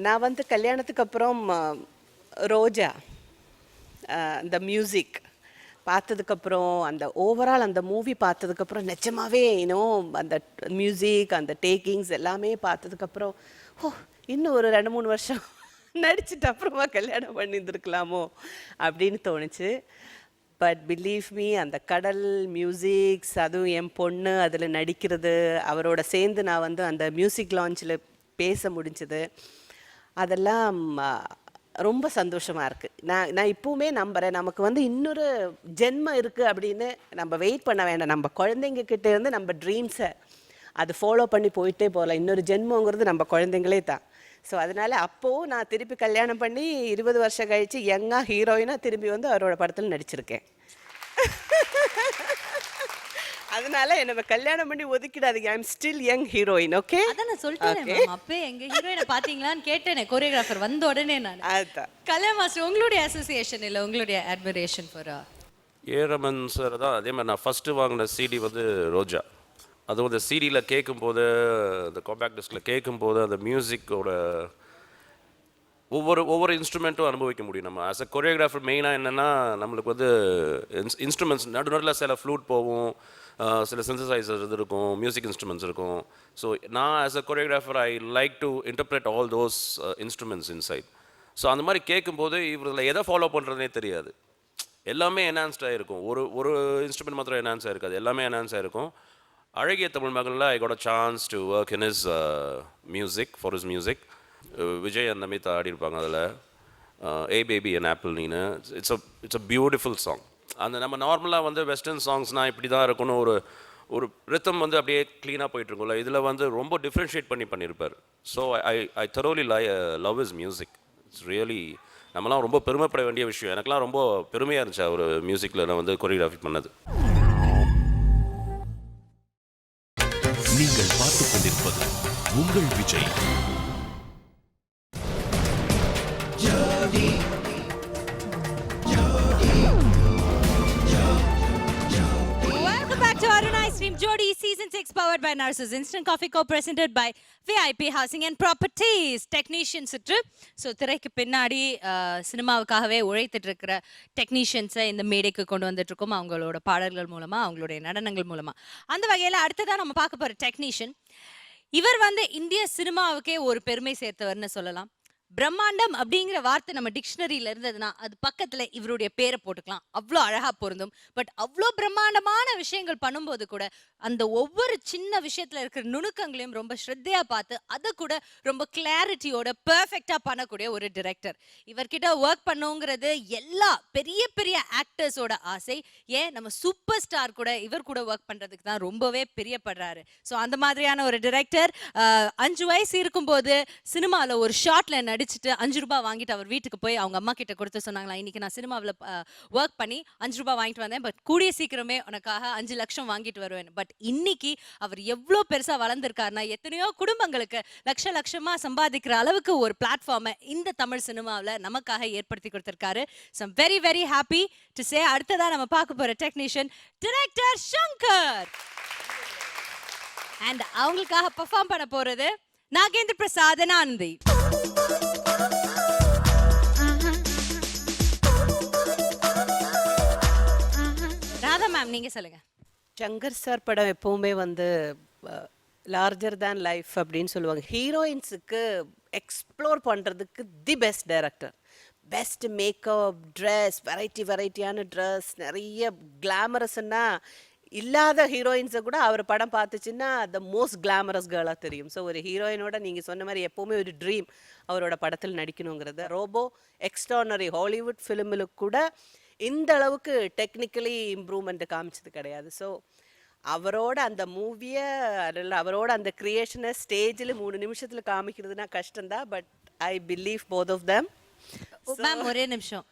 Speaker 3: நான் வந்து கல்யாணத்துக்கு அப்புறம் ரோஜா அந்த மியூசிக் பார்த்ததுக்கப்புறம், அந்த ஓவரால் அந்த மூவி பார்த்ததுக்கப்புறம் நிஜமாவே அந்த மியூசிக், அந்த டேக்கிங்ஸ் எல்லாமே பார்த்ததுக்கப்புறம், இன்னும் ஒரு 2-3 வருஷம் நடிச்சுட்டு அப்புறமா கல்யாணம் பண்ணியிருந்துருக்கலாமோ அப்படின்னு தோணுச்சு. பட் பிலீவ் மீ, அந்த கடல் மியூசிக்ஸ், அதுவும் என் பொண்ணு அதில் நடிக்கிறது, அவரோட சேர்ந்து நான் வந்து அந்த மியூசிக் லான்ச்சில் பேச முடிஞ்சது, அதெல்லாம் ரொம்ப சந்தோஷமாக இருக்குது. நான் இப்போவுமே நம்புகிறேன், நமக்கு வந்து இன்னொரு ஜென்மம் இருக்குது அப்படின்னு நம்ம வெயிட் பண்ண வேண்டாம். நம்ம குழந்தைங்கக்கிட்ட இருந்து நம்ம ட்ரீம்ஸை அது ஃபாலோ பண்ணி போயிட்டே போகலாம். இன்னொரு ஜென்மங்கிறது நம்ம குழந்தைங்களே தான். ஸோ அதனால் அப்போது நான் திருப்பி கல்யாணம் பண்ணி 20 வருஷம் கழித்து யங்காக ஹீரோயினாக திரும்பி வந்து அவரோட படத்தில் நடிச்சிருக்கேன். அதனால என்ன கல்யாணம் பண்ணி ஒதுக்கிடாதீங்க. I am still young heroine. Okay,
Speaker 2: அதான் நான் சொல்லிட்டேன். அப்பே எங்க ஹீரோயினை பாத்தீங்களான்னு கேட்டேனே, கோரியோகிராஃபர் வந்த உடனே நான்.
Speaker 3: அதுதான்.
Speaker 2: கல்யாண் மாஸ்டர், உங்களுடைய அசோசியேஷன் இல்லை உங்களுடைய admiration for
Speaker 4: A Raman sir தான். அதே மாதிரி நான் ஃபஸ்ட்டு வாங்கின சிடி வந்து ரோஜா. அதுவும் அந்த சிடியில் கேட்கும்போது, அந்த காம்பேக்ட் டிஸ்கில் கேட்கும்போது, அந்த மியூசிக்கோட ஒவ்வொரு இன்ஸ்ட்ருமெண்ட்டும் அனுபவிக்க முடியும். நம்ம ஆஸ் அ கொரியோகிராஃபர் மெயினாக என்னென்னா, நம்மளுக்கு வந்து இன்ஸ்ட்ருமெண்ட்ஸ் நடுநடுவில் சில ஃப்ளூட் போகும், சில சிந்தசைசர்ஸ் இருக்கும், மியூசிக் இன்ஸ்ட்ருமெண்ட்ஸ் இருக்கும். ஸோ நான் as a choreographer I like to interpret all those instruments inside. So அந்த மாதிரி கேட்கும்போது இவரில் எதை ஃபாலோ பண்ணுறதுனே தெரியாது. எல்லாமே என்ஹான்ஸ்டாக இருக்கும். ஒரு இன்ஸ்ட்ருமெண்ட் மாத்திரம் என்ஹான்ஸ் ஆகிருக்காது, எல்லாமே என்ஹான்ஸ் ஆகிருக்கும். அழகிய தமிழ் மகளில் I got a chance to work in his music, for his music. Vijay and Namitha ஆடிருப்பாங்க அதில். ஏ பேபி அண்ட் ஆப்பிள் நீனு. It's a beautiful song. அந்த நம்ம நார்மலாக வந்து வெஸ்டர்ன் சாங்ஸ்னால் இப்படி தான் இருக்குன்னு ஒரு ரித்தம் வந்து அப்படியே க்ளீனாக போயிட்டுருக்கும்ல, இதில் வந்து ரொம்ப டிஃப்ரென்ஷியேட் பண்ணியிருப்பார். So I thoroughly love his music. It's really, நம்மலாம் ரொம்ப பெருமைப்பட வேண்டிய விஷயம். எனக்குலாம் ரொம்ப பெருமையாக இருந்துச்சு அவர் மியூசிக்கில் நான் வந்து கொரியோகிராஃபி பண்ணது.
Speaker 1: நீங்கள் பார்த்துக் கொண்டிருப்பது உங்கள் Vijay.
Speaker 2: Welcome back to Aruna Ice Cream Jodi Season 6 powered by Narsus Instant Coffee Co-presented by VIP Housing and Properties. Technicians சுற்று. ஸோ திரைக்கு பின்னாடி சினிமாவுக்காகவே உழைத்துட்டு இருக்கிற டெக்னீஷியன்ஸை இந்த மேடைக்கு கொண்டு வந்துட்டு இருக்கோம், அவங்களோட பாடல்கள் மூலமா, அவங்களுடைய நடனங்கள் மூலமா. அந்த வகையில் அடுத்ததான் நம்ம பார்க்க போகிற டெக்னீஷியன், இவர் வந்து இந்திய சினிமாவுக்கே ஒரு பெருமை சேர்த்தவர்னு சொல்லலாம். பிரம்மாண்டம் அப்படிங்கிற வார்த்தை நம்ம டிக்ஷனரியில இருந்ததுன்னா அது பக்கத்துல இவருடைய பேரை போட்டுக்கலாம், அவ்வளோ அழகா பொருந்தும். பட் அவ்வளோ பிரம்மாண்டமான விஷயங்கள் பண்ணும்போது கூட அந்த ஒவ்வொரு சின்ன விஷயத்துல இருக்கிற நுணுக்கங்களையும் ரொம்ப ஸ்ரத்தையா பார்த்து அதை கூட ரொம்ப கிளாரிட்டியோட பெர்ஃபெக்டா பண்ணக்கூடிய ஒரு டிரெக்டர். இவர்கிட்ட ஒர்க் பண்ணுங்கிறது எல்லா பெரிய பெரிய ஆக்டர்ஸோட ஆசை. ஏன் நம்ம சூப்பர் ஸ்டார் கூட இவர் கூட ஒர்க் பண்றதுக்கு தான் ரொம்பவே பிரியப்படுறாரு. ஸோ அந்த மாதிரியான ஒரு டிரெக்டர் 5 வயசு இருக்கும்போது சினிமாவில் ஒரு ஷார்ட்ல நடிச்சு முடிச்சுட்டு 5 ரூபாய் வாங்கிட்டு அவர் வீட்டுக்கு போய் அவங்க அம்மா கிட்ட கொடுத்து சொன்னாங்களா, இன்னைக்கு நான் சினிமாவில் ஒர்க் பண்ணி 5 ரூபாய் வாங்கிட்டு வந்தேன், பட் கூடிய சீக்கிரமே உனக்காக 5 லட்சம் வாங்கிட்டு வருவேன். பட் இன்னைக்கு அவர் எவ்வளோ பெருசா வளர்ந்துருக்காருன்னா, எத்தனையோ குடும்பங்களுக்கு லட்சமா சம்பாதிக்கிற அளவுக்கு ஒரு பிளாட்ஃபார்மை இந்த தமிழ் சினிமாவில் நமக்காக ஏற்படுத்தி கொடுத்திருக்காரு. So I'm very very happy to say அடுத்ததா நம்ம பார்க்க போற டெக்னீஷியன் டைரக்டர் சங்கர். அண்ட் அவங்களுக்காக பெர்ஃபார்ம் பண்ண போறது நாகேந்திர பிரசாத் ஆனந்தி. ராதா மேம், நீங்க சொல்லுங்க.
Speaker 3: சங்கர் சார் படம் எப்பவுமே வந்து லார்ஜர் தேன் லைஃப் அப்படின்னு சொல்லுவாங்க. ஹீரோயின்ஸுக்கு எக்ஸ்ப்ளோர் பண்ணுறதுக்கு the best director. Best makeup, dress, வெரைட்டியான ட்ரெஸ், நிறைய கிளாமரஸ்ன்னா இல்லாத ஹீரோயின்ஸை கூட அவர் படம் பார்த்துச்சுன்னா த மோஸ்ட் கிளாமரஸ் கேர்ளாக தெரியும். ஸோ ஒரு ஹீரோயினோட நீங்கள் சொன்ன மாதிரி எப்போவுமே ஒரு ட்ரீம் அவரோட படத்தில் நடிக்கணுங்கிறது. ரோபோ எக்ஸ்ட்ரானரி ஹாலிவுட் ஃபிலிமில் கூட இந்த அளவுக்கு டெக்னிக்கலி இம்ப்ரூவ்மெண்ட் காமிச்சது கிடையாது. ஸோ அவரோட அந்த மூவியை அதில் அவரோட அந்த கிரியேஷனை ஸ்டேஜில் 3 நிமிஷத்தில் காமிக்கிறதுனா கஷ்டம்தான். But I believe both of them.
Speaker 2: Ma'am ஒரே நிமிஷம்.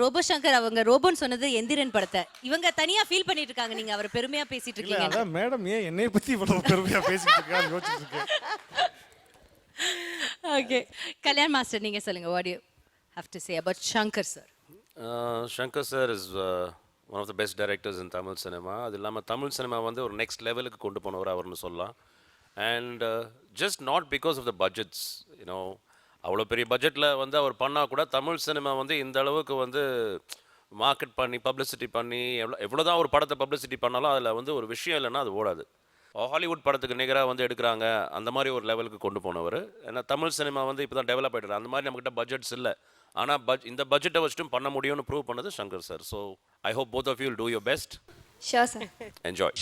Speaker 2: ரோபோ சங்கர் அவங்க ரோபோன்னு சொன்னது எந்திரன் படத்தை. இவங்க தனியா ஃபீல் பண்ணிட்டு இருக்காங்க, நீங்க அவர் பெருமையா பேசிட்டு இருக்கீங்க.
Speaker 10: அதான் மேடம் ஏன் என்னைய பத்தி இவ்வளவு பெருமையா பேசிட்டு இருக்காங்க யோசிச்சிட்டு இருக்கேன்.
Speaker 2: ஓகே, கல்யாண் மாஸ்டர் நீங்க சொல்லுங்க. what do you have to say about shankar sir?
Speaker 4: Shankar sir is one of the best directors in Tamil cinema. அது இல்லாமல் தமிழ் சினிமா வந்து ஒரு நெக்ஸ்ட் லெவலுக்கு கொண்டு போனவர் அவர்னு சொல்லலாம். And just not because of the budgets, you know, அவ்வளோ பெரிய பட்ஜெட்டில் வந்து அவர் பண்ணால் கூட தமிழ் சினிமா வந்து இந்த அளவுக்கு வந்து மார்க்கெட் பண்ணி பப்ளிசிட்டி பண்ணி எவ்வளோ தான் ஒரு படத்தை பப்ளிசிட்டி பண்ணாலும் அதில் வந்து ஒரு விஷயம் இல்லைன்னா அது ஓடாது. ஹாலிவுட் படத்துக்கு நிகராக வந்து எடுக்கிறாங்க, அந்த மாதிரி ஒரு லெவலுக்கு கொண்டு போனவர். ஏன்னா தமிழ் சினிமா வந்து இப்போ தான் டெவலப் ஆகிட்டு, அந்த மாதிரி நம்மக்கிட்ட பட்ஜெட்ஸ் இல்லை. ஆனால் இந்த பட்ஜெட்டை வச்சுட்டும் பண்ண முடியும்னு ப்ரூவ் பண்ணது Shankar sir. So I hope both of you will do your best.
Speaker 2: Sure sir.
Speaker 4: Enjoy.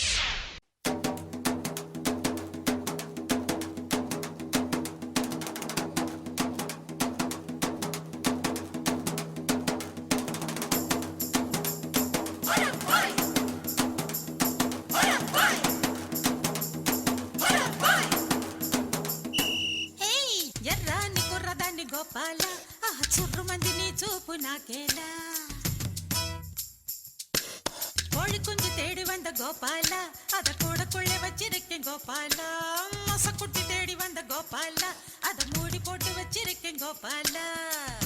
Speaker 11: Gopala చుర్రుమంది నీ చూపు నాకేలా கோழி குஞ்சு தேடி வந்த கோபால அத கூடக்குள்ளே வச்சிருக்கேன் கோபால மொசக்குட்டி தேடி வந்த கோபால அத மூடி போட்டு வச்சிருக்கேன் கோபால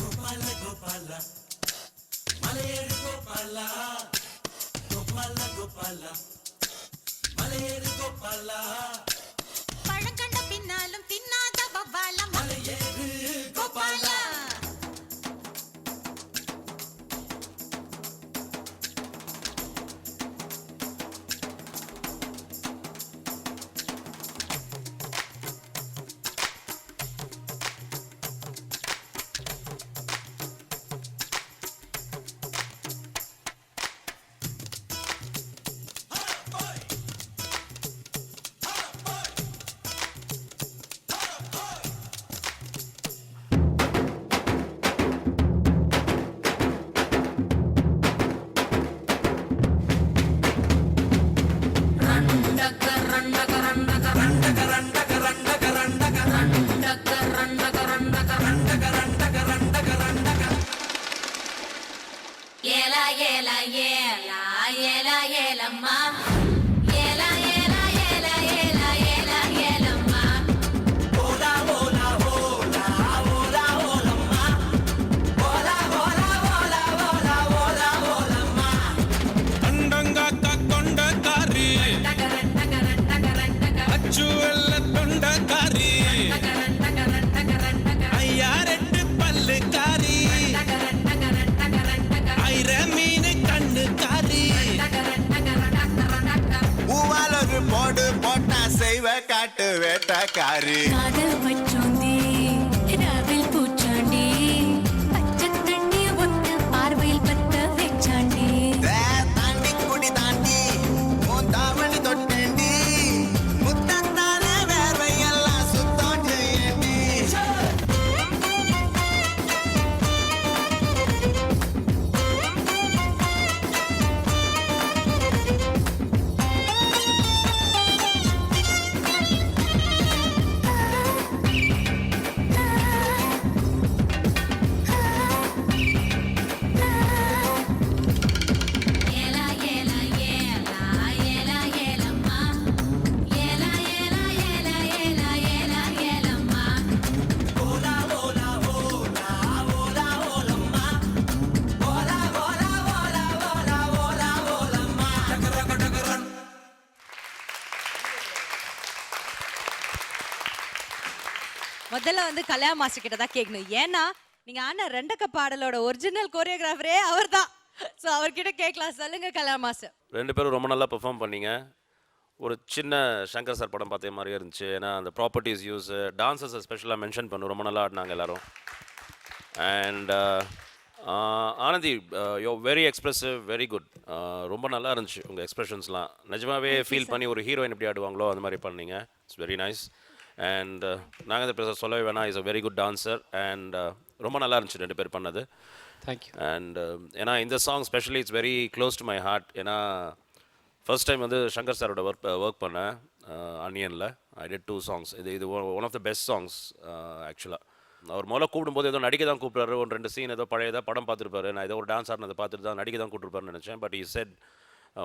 Speaker 11: கோபால கோபால மலையேறு கோபால கோபால கோபால மலையேறு கோபால பழம் கண்ட பின்னாலும் தின்னாத பவால மலையேறு கோபால.
Speaker 9: காட்டு வேட்டக்காரி
Speaker 11: காதல் பச்சோந்தி ராவில் பூச்சாண்டி பச்சை தண்ணிய ஒத்த பார்வையில் பத்த வெச்சாண்டி
Speaker 9: தாண்டி குடி தாண்டி தாவணி தொட்டேண்டி முத்தத்தான வேர்வையெல்லாம் சுத்தம் செய்யண்டி.
Speaker 2: முதல்ல வந்து கல்யாண் மாஸ்டர் கிட்ட தான் கேட்கணும். ஏன்னா நீங்க ஆன ரெண்டக்க பாடலோட ஒரிஜினல் கோரியோகிராஃபரே அவர்தான். ஸோ அவர்கிட்ட கேட்கலாம். சொல்லுங்க கல்யாண் மாஸ்டர்.
Speaker 4: 2 பேரும் ரொம்ப நல்லா பெர்ஃபார்ம் பண்ணீங்க. ஒரு சின்ன சங்கர் சார் படம் பார்த்த மாதிரியே இருந்துச்சு. ஏன்னா அந்த ப்ராப்பர்ட்டிஸ் யூஸ் டான்சர்ஸை ஸ்பெஷலாக மென்ஷன் பண்ணு ரொம்ப நல்லா ஆடினாங்க எல்லாரும். And Anandhi you're very expressive, very good. ரொம்ப நல்லா இருந்துச்சு உங்கள் எக்ஸ்பிரஷன்ஸ்லாம். நிஜமாவே ஃபீல் பண்ணி ஒரு ஹீரோயின் எப்படி ஆடுவாங்களோ அந்த மாதிரி பண்ணீங்க. It's very nice. And Nagendra Prasad சொல்லவே வேணாம், is a very good dancer. And ரொம்ப நல்லா இருந்துச்சு 2 பேர் பண்ணது.
Speaker 8: தேங்க்யூ.
Speaker 4: அண்ட் ஏன்னா இந்த song specially it's very close to my heart. ஏன்னா ஃபர்ஸ்ட் டைம் வந்து சங்கர் சாரோட ஒர்க் பண்ணேன் அன்னியனில். I did 2 songs. இது one of the best songs ஆக்சுவலாக. அவர் முதல்ல கூப்பிடும்போது ஏதோ நடிக்க தான் கூப்பிட்றாரு. 1-2 சீன் ஏதோ பழைய ஏதாவது படம் பார்த்துருப்பாரு. நான் ஏதோ ஒரு டான்ஸ் ஆடினதை பார்த்துட்டு தான் நடிக்க தான் கூப்பிட்டுருப்பாருன்னு நினச்சேன். பட் ஈ செட்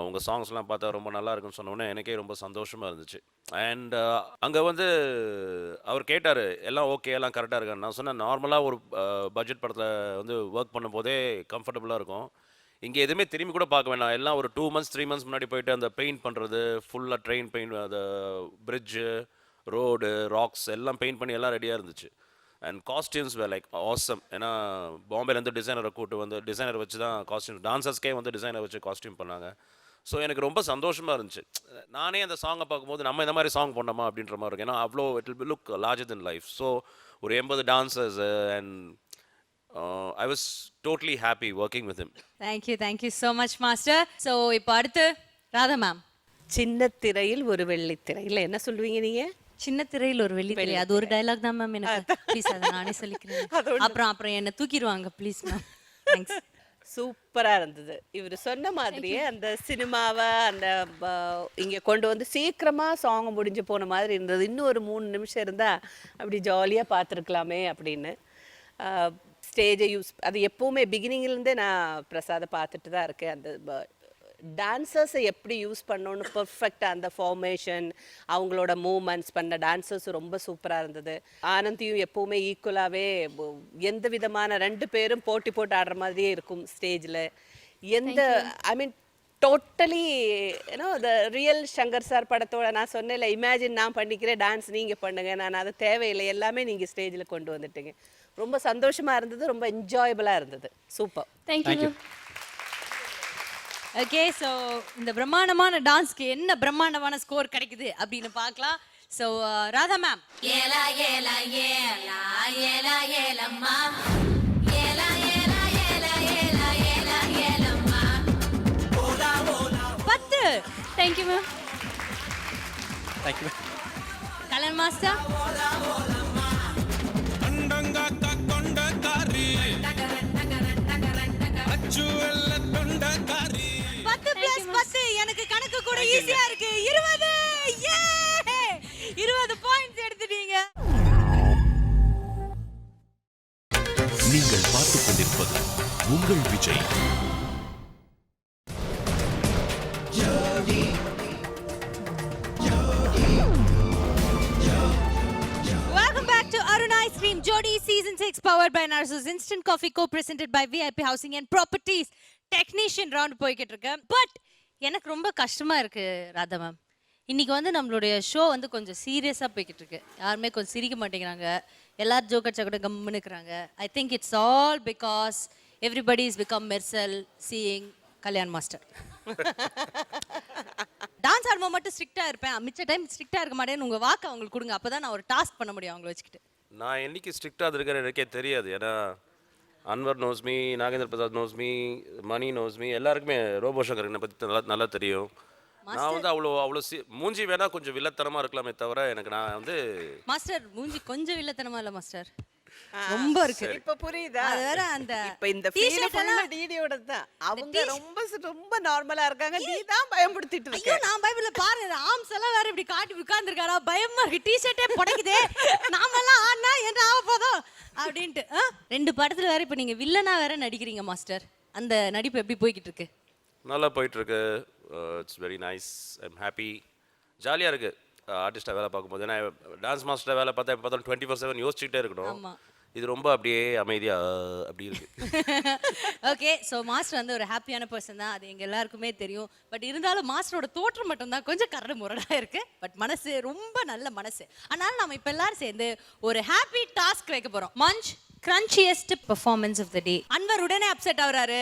Speaker 4: உங்கள் சாங்ஸ்லாம் பார்த்தா ரொம்ப நல்லா இருக்குன்னு சொன்னோன்னே எனக்கே ரொம்ப சந்தோஷமாக இருந்துச்சு. அண்ட் அங்கே வந்து அவர் கேட்டார் எல்லாம் ஓகே எல்லாம் கரெக்டாக இருக்கான்னு. நான் சொன்னேன் நார்மலாக ஒரு பட்ஜெட் படத்தில் வந்து ஒர்க் பண்ணும்போதே கம்ஃபர்டபுளாக இருக்கும். இங்கே எதுவுமே திரும்பி கூட பார்க்க வேணாம். எல்லாம் ஒரு 2 months 3 months முன்னாடி போயிட்டு அந்த பெயிண்ட் பண்ணுறது ஃபுல்லாக ட்ரெயின் பெயிண்ட், அந்த பிரிட்ஜு, ரோடு, ராக்ஸ் எல்லாம் பெயிண்ட் பண்ணி எல்லாம் ரெடியாக இருந்துச்சு. And costumes were like awesome. ஏன்னா பாம்பேலேருந்து டிசைனரை கூப்பிட்டு வந்து டிசைனர் வச்சு தான் காஸ்டியூம், டான்சர்ஸ்க்கே வந்து டிசைனர் வச்சு காஸ்டியூம் பண்ணாங்க. ஸோ எனக்கு ரொம்ப சந்தோஷமாக இருந்துச்சு. நானே அந்த சாங்கை பார்க்கும்போது நம்ம இந்த மாதிரி சாங் பண்ணோமா அப்படின்ற மாதிரி இருக்கும். ஏன்னா அவ்வளோ it will look larger than life. So ஒரு 80 dancers and I was totally happy working with him.
Speaker 2: Thank you so much master. So இப்போ அடுத்து ராதா மேம்.
Speaker 3: சின்ன திரையில் ஒரு வெள்ளித்திரை. இல்லை என்ன சொல்லுவீங்க நீங்க?
Speaker 2: சின்ன திரையில் ஒரு வெள்ளி திரை. அது ஒரு டயலாக் தான் மேம் எனக்கு. ப்ளீஸ் அதை நானே சொல்லிக்கிறேன். அப்புறம் என்ன தூக்கிடுவாங்க ப்ளீஸ் மேம். தேங்க்ஸ்.
Speaker 3: சூப்பரா இருந்தது. இவர் சொன்ன மாதிரியே அந்த சினிமாவை அந்த இங்க கொண்டு வந்து சீக்கிரமா சாங் முடிஞ்சு போன மாதிரி இருந்தது. இன்னும் ஒரு 3 நிமிஷம் இருந்தா அப்படி ஜாலியா பார்த்துருக்கலாமே அப்படின்னு. ஸ்டேஜை யூஸ் அது எப்போவுமே பிகினிங்லேருந்தே நான் பிரசாதை பார்த்துட்டு தான் இருக்கேன். அந்த டான்சர்ஸை எப்படி யூஸ் பண்ணணும்னு பர்ஃபெக்டாக அந்த ஃபார்மேஷன், அவங்களோட மூமெண்ட்ஸ் பண்ண டான்சர்ஸ் ரொம்ப சூப்பராக இருந்தது. ஆனந்தியும் எப்போவுமே ஈக்குவலாகவே எந்த விதமான 2 பேரும் போட்டி போட்டு ஆடுற மாதிரியே இருக்கும் ஸ்டேஜில். எந்த ஐ மீன் டோட்டலி ஏன்னோ த ரியல் சங்கர் சார் படத்தோட நான் சொன்னேன்ல, இமேஜின் நான் பண்ணிக்கிறேன், டான்ஸ் நீங்கள் பண்ணுங்க, நான் அது தேவையில்லை, எல்லாமே நீங்கள் ஸ்டேஜில் கொண்டு வந்துட்டீங்க. ரொம்ப சந்தோஷமா இருந்தது, ரொம்ப என்ஜாயபிளா இருந்தது. சூப்பர்.
Speaker 2: தேங்க்யூ. ஓகே, ஸோ இந்த பிரம்மாண்டமான டான்ஸ்க்கு என்ன பிரம்மாண்டமான ஸ்கோர் கிடைக்குது அப்படின்னு பார்க்கலாம். So Radha ma'am.
Speaker 11: ஏலா ஏலா ஏலா ஏலா ஏலம்மா ஏலா ஏலா ஏலா ஏலா ஏலா Yellamma
Speaker 2: 10. Thank you ma'am.
Speaker 8: Thank you.
Speaker 2: Kalyan master. 10+10 எனக்கு கணக்கு கூட ஈஸியா இருக்கு. 20. 20 பாயிண்ட்ஸ் எடுத்துட்டீங்க.
Speaker 1: நீங்கள் பார்த்துக் கொண்டிருப்பது உங்கள் Vijay.
Speaker 2: Welcome back to Aruna Ice Cream Jodi Season 6 powered by Narsus Instant Coffee co-presented by VIP Housing and Properties. Technician round போய்கிட்டு இருக்கு. பட் எனக்கு ரொம்ப கஷ்டமா இருக்கு ராதா மேம். இன்னைக்கு வந்து நம்மளுடைய ஷோ வந்து கொஞ்சம் சீரியஸாக போய்கிட்டு இருக்கு. யாருமே கொஞ்சம் சிரிக்க மாட்டேங்கிறாங்க. எல்லாரும் ஜோக்கடிச்சா கூட கம்முன்னு இருக்கிறாங்க. I think it's all because everybody is become Mersal seeing Kalyan master. Dance ஆடும்போது மட்டும் ஸ்ட்ரிக்டாக இருப்பேன், மிச்ச டைம் ஸ்ட்ரிக்டாக இருக்க மாட்டேன்னு உங்கள் வாக்கு அவங்களுக்கு கொடுங்க. அப்போ தான் நான் ஒரு டாஸ்க் பண்ண முடியும் அவங்கள வச்சுக்கிட்டு.
Speaker 4: நான் என்னைக்கு ஸ்ட்ரிக்டாக இருக்கிறேன் எனக்கே தெரியாது. ஏன்னா Anwar knows me, Nagendra Prasad knows me, Mani knows me, எல்லாருக்குமே ரோபோ சங்கர் என்னை பற்றி நல்லா தெரியும். நான் வந்து அவ்வளோ மூஞ்சி வேணா கொஞ்சம் வில்லத்தனமாக இருக்கலாமே தவிர எனக்கு நான் வந்து
Speaker 2: மாஸ்டர் மூஞ்சி கொஞ்சம் வில்லத்தனமா இல்லை மாஸ்டர், ரொம்ப இருக்கு.
Speaker 3: இப்ப புரியுதா?
Speaker 2: அது வேற அந்த
Speaker 3: இப்ப இந்த ஃபீல் ஃபுல்லா டிடியோட தான். அவங்க ரொம்ப நார்மலா இருக்காங்க. நீ தான் பயப்படுத்திட்டு இருக்க.
Speaker 2: ஐயோ நான் பயப்படல பாரு. ஆம்ஸ் எல்லாம் வேற இப்படி காட்டி உட்கார்ந்திருக்காரா, பயமா இருக்கு. டி-ஷர்ட்டே புடைக்குதே, நாமெல்லாம் ஆனா என்ன ஆக போதோ அப்படின்ட்டு. 2 படத்துல வேற இப்ப நீங்க வில்லனா வேற நடிக்கிறீங்க மாஸ்டர். அந்த நடிப்பு எப்படி போய்கிட்டு இருக்கு?
Speaker 4: நல்லா போயிட்டுருக்கு. It's very nice. I'm happy. ஜாலியாக இருக்குது ஆர்டிஸ்ட்டாக வேலை பார்க்கும்போது. ஏன்னா டான்ஸ் மாஸ்டராக வேலை பார்த்தா எப்போ பார்த்தாலும் 24/7 யோசிச்சுட்டே இருக்கணும். இது ரொம்ப அப்படியே அமைதியா அப்படி இருக்கு.
Speaker 2: ஓகே, ஸோ மாஸ்டர் வந்து ஒரு ஹாப்பியான பர்சன் தான், அது எங்க எல்லாருக்குமே தெரியும். பட் இருந்தாலும் மாஸ்டரோட தோற்றம் மட்டும் தான் கொஞ்சம் கரடு முரடா இருக்கு. பட் மனசு ரொம்ப நல்ல மனசு. அதனால நம்ம இப்ப எல்லாரும் சேர்ந்து ஒரு ஹாப்பி டாஸ்க் வைக்க போறோம். Manch crunchiest performance of the டே. அன்வர் உடனே அப்செட் ஆகுறாரு.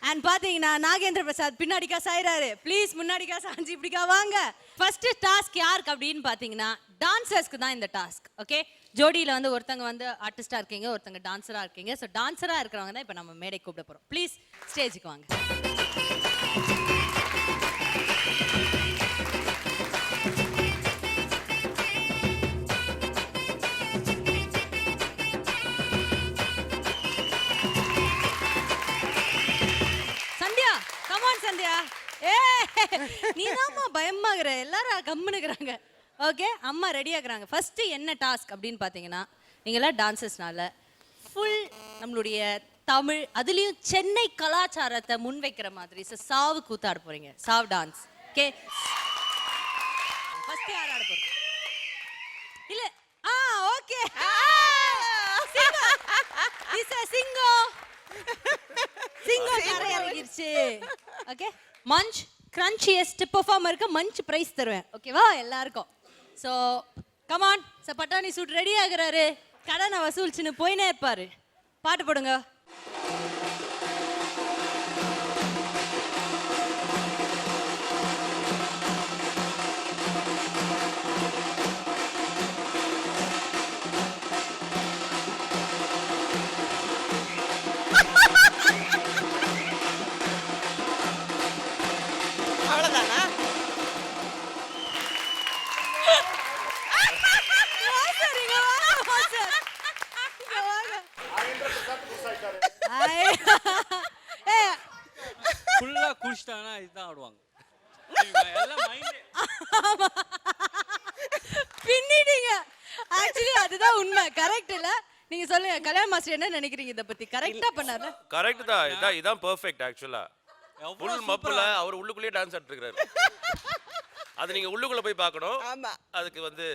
Speaker 2: அண்ட் பாத்தீங்கன்னா நாகேந்திர பிரசாத் பின்னாடிக்கா சாயிறாரு. ப்ளீஸ் முன்னாடிக்கா சாஞ்சி இப்படிக்கா வாங்க. ஃபர்ஸ்ட் டாஸ்க் யாருக்கு அப்படின்னு பாத்தீங்கன்னா டான்சர்ஸ்க்கு தான் இந்த டாஸ்க். ஓகே, ஜோடியில் வந்து ஒருத்தங்க வந்து ஆர்டிஸ்டா இருக்கீங்க, ஒருத்தங்க டான்ஸரா இருக்கீங்க. ஸோ டான்ஸரா இருக்கிறவங்க தான் இப்போ நம்ம மேடை கூப்பிட போறோம். ப்ளீஸ் ஸ்டேஜுக்கு வாங்க. சந்தியா, கமான் சந்தியா. ஏ நீதாம்மா பயமாகற, எல்லாரும் கம்முனுக்குறாங்க. ஓகே, அம்மா ரெடி ஆகுறாங்க. ஃபர்ஸ்ட் என்ன டாஸ்க் அப்படின்னு பார்த்தீங்கன்னா, நீங்களாம் டான்சர்ஸ்னால ஃபுல் நம்மளுடைய தமிழ் அதுலேயும் சென்னை கலாச்சாரத்தை முன்வைக்கிற மாதிரி சாவு கூத்தாட போறீங்க. சாவு டான்ஸ். ஓகே, ஃபர்ஸ்ட் யார் ஆட போறீங்க? இல்ல ஓகே, சிங்கம் கரை இறங்கிருச்சு. ஓகே, மஞ்ச் கிரன்ச்சியஸ்ட் பெர்ஃபார்மருக்கு மஞ்ச் பிரைஸ் தருவேன். ஓகேவா எல்லாருக்கும்? So come on. பட்டாணி சூட் ரெடி ஆகுறாரு. கடனை வசூலிச்சுன்னு போயினே இருப்பாரு. பாட்டு போடுங்க.
Speaker 3: அவ்வளோதானா?
Speaker 12: ஃபுல்லா குடிச்சிட்டாங்கன்னா இதுதான் ஆடுவாங்க. எல்லாம் மைண்ட்
Speaker 2: பின்னிட்டீங்க. ஆக்சுவலி அதுதான் உண்மை. கரெக்ட் இல்ல? நீங்க சொல்லுங்க கல்யாண மாஸ்டர் என்ன நினைக்கிறீங்க இத பத்தி? கரெக்ட்டா பண்ணாரு.
Speaker 4: கரெக்ட் தான். இதான் பெர்ஃபெக்ட் ஆக்சுவலா. ஃபுல் மப்புல அவர் உள்ளுக்குள்ளேயே டான்ஸ் ஆடிட்டு இருக்காரு. அது நீங்க உள்ளுக்குள்ள போய் பார்க்கணும்.
Speaker 3: ஆமா.
Speaker 4: அதுக்கு வந்து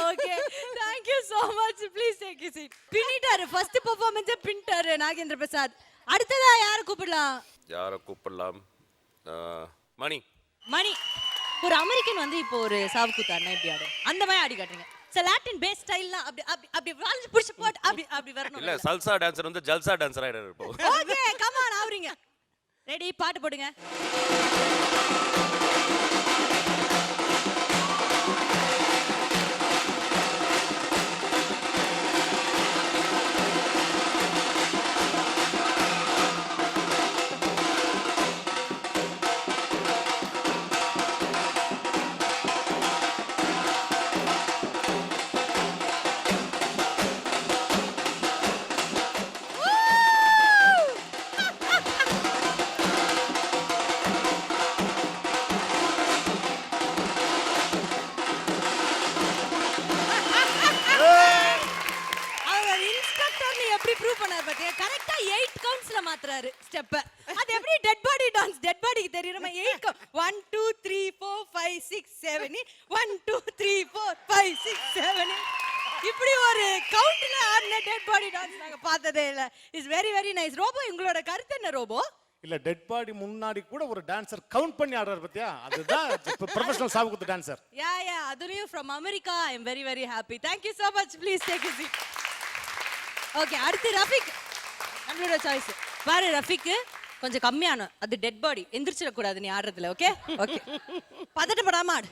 Speaker 2: okay, thank you so much. Please take you seat. பின்னிட்டாரு. ஃபர்ஸ்ட் பெர்ஃபார்மன்ஸ் பின்னிட்டாரு நாகேந்திர பிரசாத். அடுத்ததா யார கூப்பிடலாம்?
Speaker 4: யாரை கூப்பிடலாம்?
Speaker 2: மணி. ஒரு அமெரிக்கன் வந்து இப்போ ஒரு சாவு கூத்தாடுனா எப்படி ஆடும்? அந்த மாதிரி ஆடி காட்டுறீங்க. லாட்டின் பேஸ் ஸ்டைல்னா அப்படி அப்படி அப்படி வால்ஸ் புடிச்சு போட் அப்படி அப்படி வரணும்.
Speaker 4: இல்ல, சல்சா டான்சர் வந்து ஜல்சா டான்சர் ஆயிடுறாரு இப்போ.
Speaker 2: ஓகே, கம் ஆன் ஆவறீங்க. ரெடி, பாட்டு போடுங்க. கரெக்ட்டா 8 கவுண்ட்ஸ்ல மாத்துறாரு ஸ்டெப். அது எப்படி டெட் பாடி டான்ஸ்? டெட் பாடிக்கு தெரியுற மாதிரி 8 1 2 3 4 5 6 7 1 2 3 4 5 6 7 இப்படி ஒரு கவுண்ட்ல ஆடின டெட் பாடி டான்ஸ் நாங்க பார்த்ததே இல்ல. Is very very nice. Robo, உங்களோட கருத்து என்ன ரோபோ?
Speaker 10: இல்ல, டெட் பாடி முன்னாடி கூட ஒரு டான்சர் கவுண்ட் பண்ணி ஆடுறாரு பத்தியா? அதுதான் ப்ரொஃபஷனல் சாவு குத்து டான்சர்.
Speaker 2: யா அதுலயும் from America. I am very very happy. Thank you so much. Please take you seat. Okay, அடுத்து ரஃபிக். நம்மளோட சாய்ஸ் பாரு. ரஃபிக் கொஞ்சம் கம்மியான அது டெட் பாடி எந்திரிச்சிட கூடாது நீ ஆடுறதுல. ஓகே ஓகே, பதட்டப்படாம ஆடு.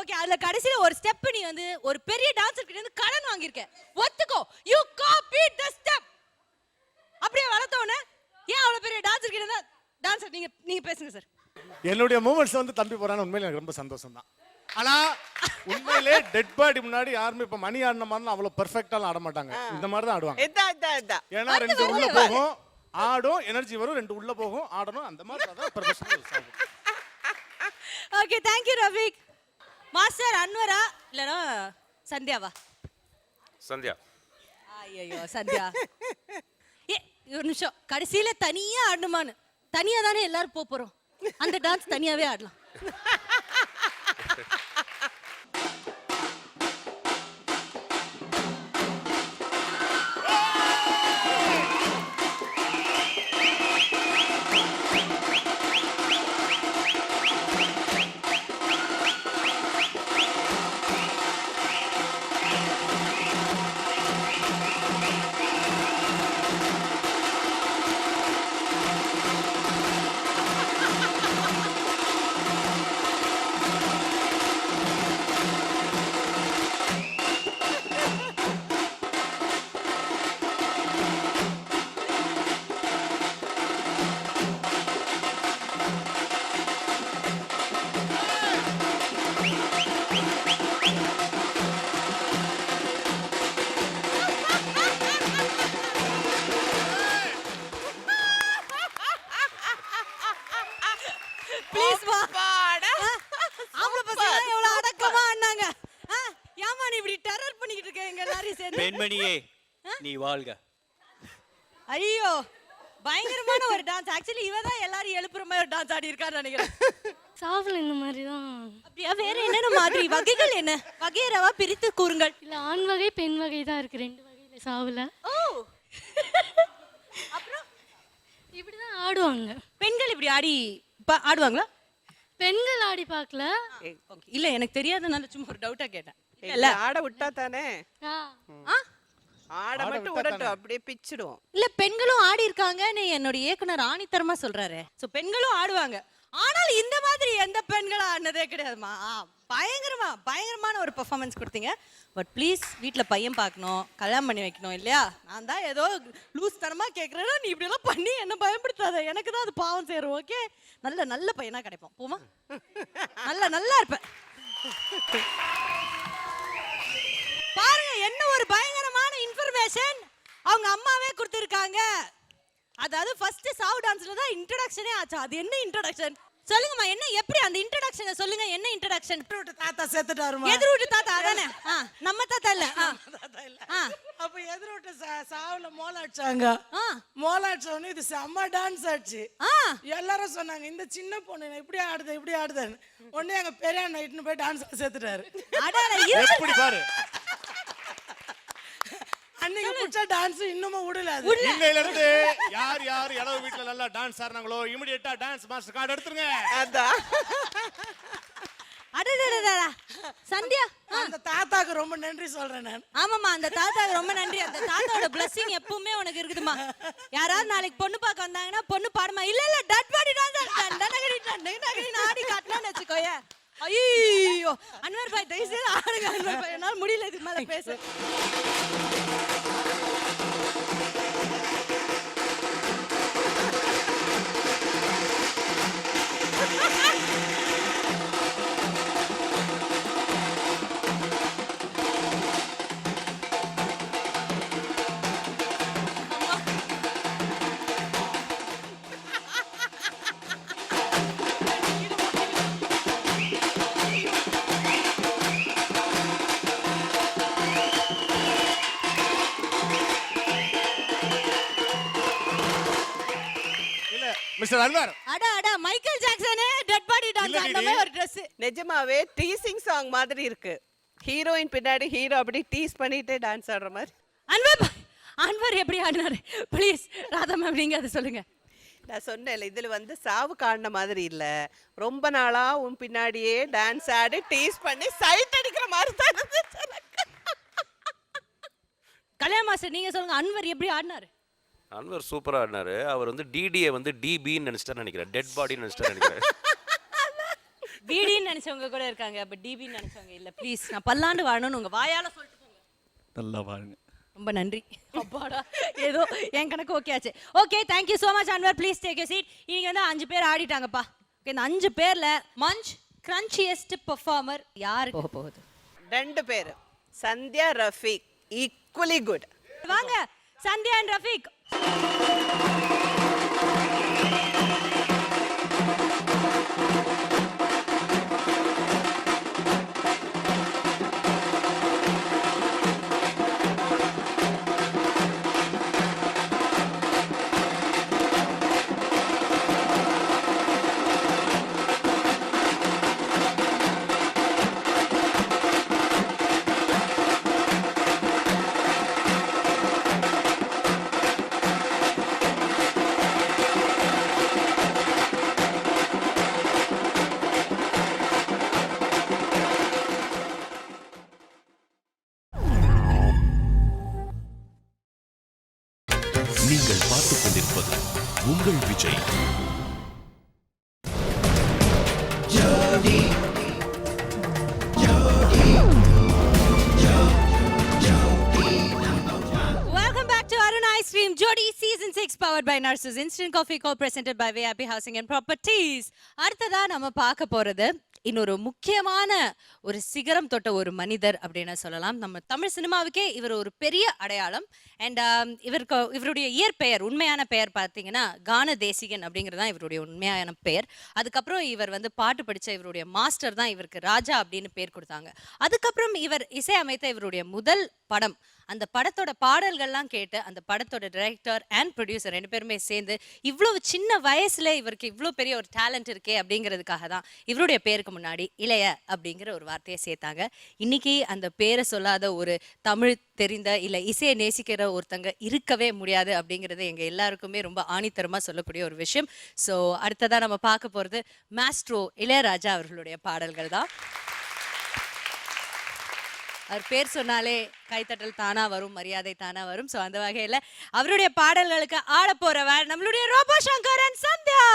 Speaker 2: ஓகே அதுல கடைசியில ஒரு ஸ்டெப் நீ வந்து ஒரு பெரிய டான்சர் கிட்ட இருந்து கடன் வாங்கியிருக்க. ஒத்துக்கோ. You copied the step. அப்படியே வளர்த்தவனே ஏன் அவ்வளவு பெரிய டான்சர் கிட்ட இருந்தா டான்சர் நீங்க பேசுங்க சார்.
Speaker 10: என்னுடைய மூமெண்ட்ஸ் வந்து தம்பி போறான்னு உண்மையில எனக்கு ரொம்ப சந்தோஷம் தான். ஆனா உண்மையிலே டெட் பாடி முன்னாடி யாருமே இப்ப மணி ஆடின மாதிரி அவ்வளவு பெர்ஃபெக்ட்டாலாம் ஆட மாட்டாங்க. இந்த மாதிரி தான் ஆடுவாங்க. ஏன்னா 2 உள்ள போகும் ஆடும், எனர்ஜி வரும், 2 உள்ள போகும் ஆடணும், அந்த மாதிரி தான் professional song.
Speaker 2: Okay thank you Rafeeq. Master அன்வரா இல்லனா சந்தியாவா?
Speaker 4: சந்தியா.
Speaker 2: ஐயோ சந்தியா. ஒரு நிமிஷம் கடைசியில தனியா ஆடணுமான்னு தனியா தானே எல்லாரும் போறோம். அந்த டான்ஸ் தனியாவே ஆடலாம். ப்ளீஸ் வா. ஆம்பள பசங்க எவ்வளவு அடக்கமா ஆடுனாங்க. ஏமா நீ இப்படி டெரர் பண்ணிக்கிட்டு இருக்க எங்க எல்லாரையும் சேர்ந்து?
Speaker 12: பெண்மணியே நீ வாழ்க.
Speaker 2: ஐயோ பயங்கரமான ஒரு டான்ஸ். ஆக்சுவலி இவ தான் எல்லாரும் எழுப்புற மாதிரி ஒரு டான்ஸ் ஆடி இருக்கான்னு நினைக்கிறேன்.
Speaker 13: சாவுல இந்த மாதிரி தான்.
Speaker 2: அப்படியா? வேற என்னென்ன மாதிரி வகைகள் என்ன வகையறவா பிரித்து கூறுங்கள்.
Speaker 13: இல்ல ஆண் வகை பெண் வகை தான் இருக்கு, 2 வகையில சாவுல.
Speaker 2: ஓ அப்புறம்
Speaker 13: இப்படிதான் ஆடுவாங்க.
Speaker 2: பெண்கள் இப்படி ஆடி ஆடுவாங்களா?
Speaker 13: பெண்கள் ஆடி பார்க்கல.
Speaker 2: இல்ல எனக்கு தெரியாதனால சும்மா ஒரு டவுட்டா கேட்டேன்.
Speaker 3: இல்ல ஆட விட்டா தானே.
Speaker 2: ஆ
Speaker 3: ஆட மட்டும் விடட்டும், அப்படியே பிச்சிடுவோம்.
Speaker 2: இல்ல பெண்களும் ஆடி இருக்காங்கன்னு என்னோட இயக்குனர் ஆணித்தரமா சொல்றாரு. சோ பெண்களும் ஆடுவாங்க. ஆனால் இந்த மாதிரி எந்த பெண்களும் ஆடினதே கிடையாதுமா. பயங்கரமான ஒரு பெர்ஃபார்மன்ஸ் கொடுத்தீங்க. பட் ப்ளீஸ் வீட்டில் பையன் பார்க்கணும், கல்யாணம் பண்ணி வைக்கணும் இல்லையா? நான் தான் ஏதோ லூஸ் தனமா கேட்குறேன்னா நீ இப்படியெல்லாம் பண்ணி என்ன பயன்படுத்தாத. எனக்கு தான் அது பாவம் சேரும். ஓகே நல்ல பையனா கிடைப்போம். போமா நல்லா இருப்பேன். பாருங்க என்ன ஒரு பயங்கரமான இன்ஃபர்மேஷன் அவங்க அம்மாவே கொடுத்துருக்காங்க. அதாவது ஃபர்ஸ்ட் சாவு டான்ஸ்ல தான் இன்ட்ரோடக்ஷனே ஆச்சு. அது என்ன இன்ட்ரோடக்ஷன் சொல்லுங்கம்மா? என்ன எப்படி அந்த இன்ட்ரோடக்ஷனை சொல்லுங்க. என்ன இன்ட்ரோடக்ஷன்?
Speaker 11: தாத்தா சேர்த்துட்டாருமா.
Speaker 2: எதிர் வீட்டு தாத்தா அதானே? நம்ம தாத்தா இல்ல.
Speaker 11: அப்ப எதிர் வீட்டு சாவுல மோள அடிச்சாங்க. மோள அடிச்சவனே இது செம்ம டான்ஸ் ஆச்சு. எல்லாரும் சொன்னாங்க இந்த சின்ன பொண்ணு இப்படி ஆடுதுன்னு. உடனே எங்க பெரிய நைட்னு போய் டான்ஸ் சேர்த்துட்டாரு.
Speaker 10: எப்படி பாரு
Speaker 11: அன்னைக்கு புடிச்ச டான்ஸ் இன்னும் விடல.
Speaker 10: இன்னையில இருந்து யார் யாரோ வீட்ல நல்லா டான்ஸ் ஆடுறாங்களோ இமிடியேட்டா டான்ஸ் மாஸ்டர் கார்டு எடுத்துருங்க.
Speaker 3: அதான்
Speaker 2: அடடடடா சந்தியா
Speaker 11: அந்த தாத்தாக்கு ரொம்ப நன்றி சொல்றேன் நான்.
Speaker 2: ஆமாமா அந்த தாத்தாக்கு ரொம்ப நன்றி. அந்த தாத்தாவோட blessing எப்பவுமே உனக்கு இருக்குதுமா. யாராவது நாளைக்கு பொண்ணு பார்க்க வந்தாங்கன்னா பொண்ணு பாடுமா. இல்ல டட் பாடி டான்ஸ் நகடி ஆடி காட்டலாம்னு வச்சுக்கோயே. ஐயோ அன்வர் பாய் தயவு செய்து ஆடுங்க. அன்வர் பாய் என்னால முடியல இதுக்கு மேல பேச.
Speaker 10: மிஸ்டர் அன்வர்
Speaker 2: அட Michael Jackson dead body dance அந்த மாதிரி ஒரு Dress.
Speaker 3: நிஜமாவே டீசிங் சாங் மாதிரி இருக்கு. ஹீரோயின் பின்னாடி ஹீரோ அப்படி டீஸ் பண்ணிட்டே டான்ஸ் ஆடுற மாதிரி.
Speaker 2: அன்வர் எப்படி ஆடினாரு ப்ளீஸ் ராதா மேம் நீங்க அதை சொல்லுங்க.
Speaker 3: நான் சொன்னேன்ல இதுல வந்து சாவு காரண மாதிரி இல்ல, ரொம்ப நாளா உன் பின்னாடியே டான்ஸ் ஆடி டீஸ் பண்ணி சைட் அடிக்கிற மாதிரி தான் இருந்துச்சு.
Speaker 2: கல்யாண மாஸ்டர் நீங்க சொல்லுங்க அன்வர் எப்படி ஆடினாரு?
Speaker 4: அன்வர் சூப்பரா ஆடினாரு. அவர் வந்து டிடியை வந்து டிபின்னு நினைச்சிட்டாரு நினைக்கிறேன். டெட் பாடின்னு நினைச்சிட்டாரு நினைக்கிறேன்.
Speaker 2: பிடின்னு நினைச்சவங்க கூட இருக்காங்க, பட் டிபின்னு நினைச்சவங்க இல்ல. ப்ளீஸ், நான் பல்லாண்டு வாழணும்னு உங்க வாயால சொல்லிட்டு போங்க.
Speaker 12: நல்லா வாழுங்க.
Speaker 2: ரொம்ப நன்றி. அப்பாடா, ஏதோ என் கணக்கு ஓகே ஆச்சு. Okay, thank you so much Anwar. Please take you seat. இன்னைக்கு வந்து 5 பேர் ஆடிட்டாங்கப்பா. ஓகே, இந்த 5 பேர்ல மஞ்ச் கிரன்ச்சியஸ்ட் பெர்ஃபார்மர் யாரு போக போகுது?
Speaker 3: 2 பேர், சந்தியா, ரஃபீக், ஈக்குவலி குட்.
Speaker 2: வாங்க சந்தியா அண்ட் ரஃபீக்.
Speaker 1: நீங்கள் பார்த்துக் கொண்டிருப்பது உங்கள் Vijay.
Speaker 2: Welcome back to Arun Ice Cream Jodi Season 6 powered by Narsus Instant Coffee Co presented by VIP Housing and Properties. அடுத்ததா நம்ம பார்க்க போறது இன்னொரு முக்கியமான ஒரு சிகரம் தொட்ட ஒரு மனிதர் அப்படின்னு சொல்லலாம். நம்ம தமிழ் சினிமாவுக்கே இவர் ஒரு பெரிய அடையாளம். அண்ட் இவருடைய இயற்பெயர், உண்மையான பெயர் பார்த்தீங்கன்னா கான தேசிகன் அப்படிங்கிறது தான் இவருடைய உண்மையான பெயர். அதுக்கப்புறம் இவர் வந்து பாட்டு படித்த இவருடைய மாஸ்டர் தான் இவருக்கு ராஜா அப்படின்னு பேர் கொடுத்தாங்க. அதுக்கப்புறம் இவர் இசையமைத்த இவருடைய முதல் படம், அந்த படத்தோட பாடல்கள்லாம் கேட்டு அந்த படத்தோட டைரக்டர் அண்ட் ப்ரொடியூசர் 2 பேருமே சேர்ந்து இவ்வளவு சின்ன வயசுல இவருக்கு இவ்வளோ பெரிய ஒரு டேலண்ட் இருக்கே அப்படிங்கிறதுக்காக தான் இவருடைய பேருக்கு முன்னாடி இளைய அப்படிங்கிற ஒரு வார்த்தையை சேர்த்தாங்க. இன்னைக்கு அந்த பேரை சொல்லாத ஒரு தமிழ் தெரிந்த இல்லை இசையை நேசிக்கிற ஒருத்தங்க இருக்கவே முடியாது அப்படிங்கிறது எங்க எல்லாருக்குமே ரொம்ப ஆணித்தரமா சொல்லக்கூடிய ஒரு விஷயம். ஸோ அடுத்ததான் நம்ம பார்க்க போறது மாஸ்ட்ரோ இளையராஜா அவர்களுடைய பாடல்கள் தான். அவர் பேர் சொன்னாலே கைத்தட்டல் தானா வரும், மரியாதை தானா வரும். ஸோ அந்த வகையில் அவருடைய பாடல்களுக்கு ஆட போறவர் நம்மளுடைய ரோபோ சங்கரன் சந்தியா.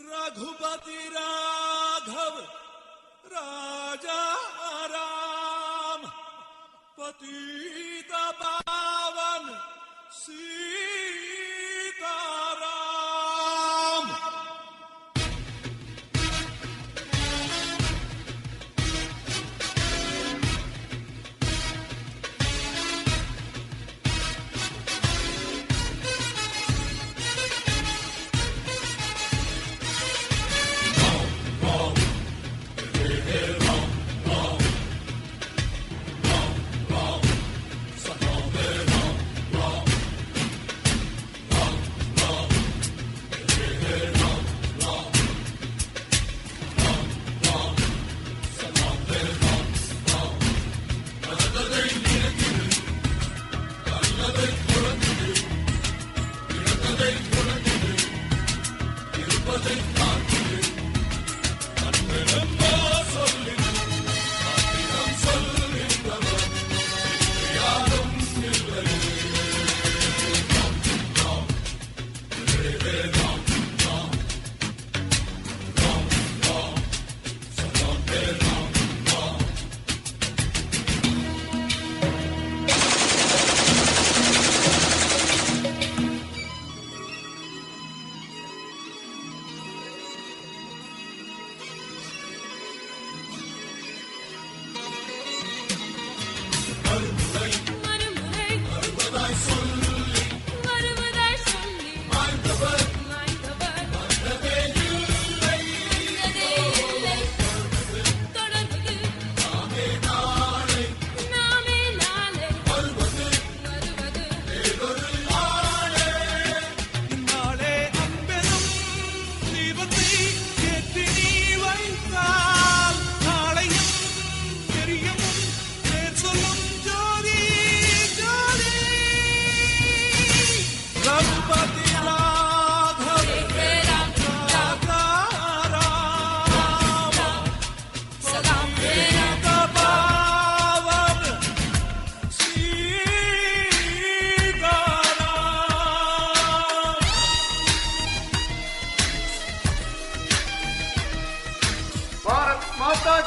Speaker 6: रघुपति राघव राजा राम पतित पावन सीताराम।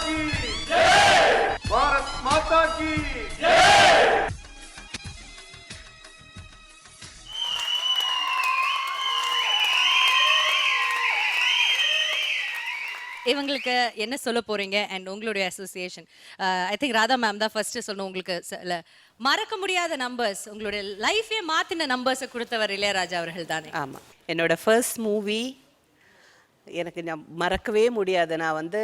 Speaker 7: की भारत माता की
Speaker 2: இவங்களுக்கு என்ன சொல்ல போறீங்க அண்ட் உங்களுடைய association? I think Radha ma'am தான் ஃபர்ஸ்ட் சொல்லணும். உங்களுக்கு மறக்க முடியாத நம்பர்ஸ், உங்களுடைய லைஃபே மாத்தின நம்பர்ஸை கொடுத்தவர் இளையராஜா அவர்கள் தானே?
Speaker 3: ஆமாம், என்னோட ஃபர்ஸ்ட் மூவி எனக்கு நான் மறக்கவே முடியாது. நான் வந்து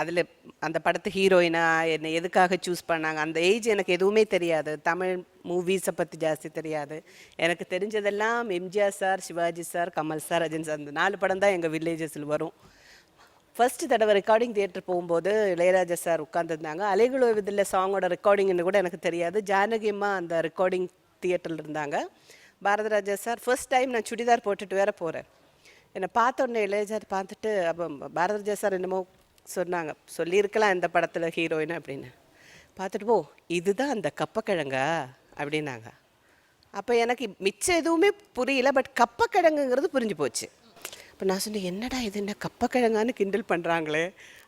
Speaker 3: அதில் அந்த படத்து ஹீரோயினா என்னை எதுக்காக சூஸ் பண்ணாங்க, அந்த ஏஜ் எனக்கு எதுவுமே தெரியாது. தமிழ் மூவிஸை பற்றி ஜாஸ்தி தெரியாது. எனக்கு தெரிஞ்சதெல்லாம் MGR sir, Sivaji sir, Kamal sir, Rajini sir, அந்த 4 படம் தான் எங்கள் வில்லேஜஸில் வரும். ஃபர்ஸ்ட் தடவை ரெக்கார்டிங் தியேட்டர் போகும்போது இளையராஜா சார் உட்காந்துருந்தாங்க. அலைகள் ஓய்வதில்லை சாங்கோட ரெக்கார்டிங்னு கூட எனக்கு தெரியாது. ஜானகியம்மா அந்த ரெக்கார்டிங் தியேட்டரில் இருந்தாங்க. பாரதிராஜா சார் ஃபர்ஸ்ட் டைம் நான் சுடிதார் போட்டுட்டு வேற போகிறேன். என்னை பார்த்த உடனே இளையராஜா பார்த்துட்டு, அப்போ பாரதிராஜா சார் என்னமோ சொன்னாங்க, சொல்லியிருக்கலாம் இந்த படத்தில் ஹீரோயின் அப்படின்னு. பார்த்துட்டு போ, இதுதான் அந்த கப்பக்கிழங்கா அப்படின்னாங்க. அப்போ எனக்கு மிச்சம் எதுவுமே புரியல, பட் கப்பக்கிழங்குங்கிறது புரிஞ்சு போச்சு. இப்போ நான் சொன்னேன், என்னடா இது என்ன கப்பக்கிழங்கான்னு கிண்டல் பண்ணுறாங்களே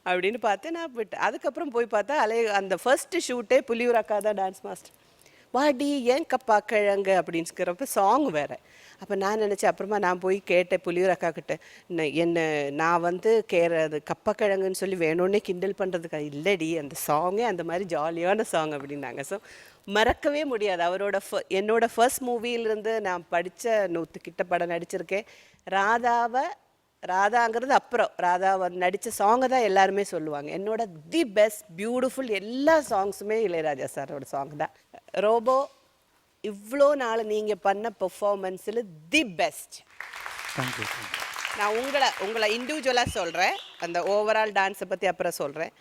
Speaker 3: அப்படின்னு பார்த்து நான் விட்டேன். அதுக்கப்புறம் போய் பார்த்தா அந்த ஃபர்ஸ்ட் ஷூட்டே புலியூர் அக்கா தான் டான்ஸ் மாஸ்டர். வாடி ஏன் கப்பா கிழங்கு அப்படின்னுக்கிறப்ப சாங் வேறு. அப்போ நான் நினச்சேன், அப்புறமா நான் போய் கேட்டேன் புலியூர் அக்கா கிட்ட, நான் வந்து அது கப்பக்கிழங்குன்னு சொல்லி வேணும்னே கிண்டல் பண்ணுறதுக்காக இல்லடி, அந்த சாங்கே அந்த மாதிரி ஜாலியான சாங் அப்படின்னாங்க. ஸோ மறக்கவே முடியாது. அவரோட என்னோட ஃபர்ஸ்ட் மூவியிலிருந்து நான் படித்த 100 கிட்ட படம் நடிச்சிருக்கேன். ராதாங்கிறது அப்புறம் ராதா நடித்த சாங்கை தான் எல்லாருமே சொல்லுவாங்க. என்னோட தி பெஸ்ட் பியூட்டிஃபுல் எல்லா சாங்ஸுமே இளையராஜா சாரோட சாங் தான். ரோபோ இவ்வளோ நாள் நீங்கள் பண்ண பெர்ஃபார்மன்ஸில் தி பெஸ்ட். நான் உங்களை இண்டிவிஜுவலாக சொல்கிறேன், அந்த ஓவரால் டான்ஸை பற்றி அப்புறம் சொல்கிறேன்.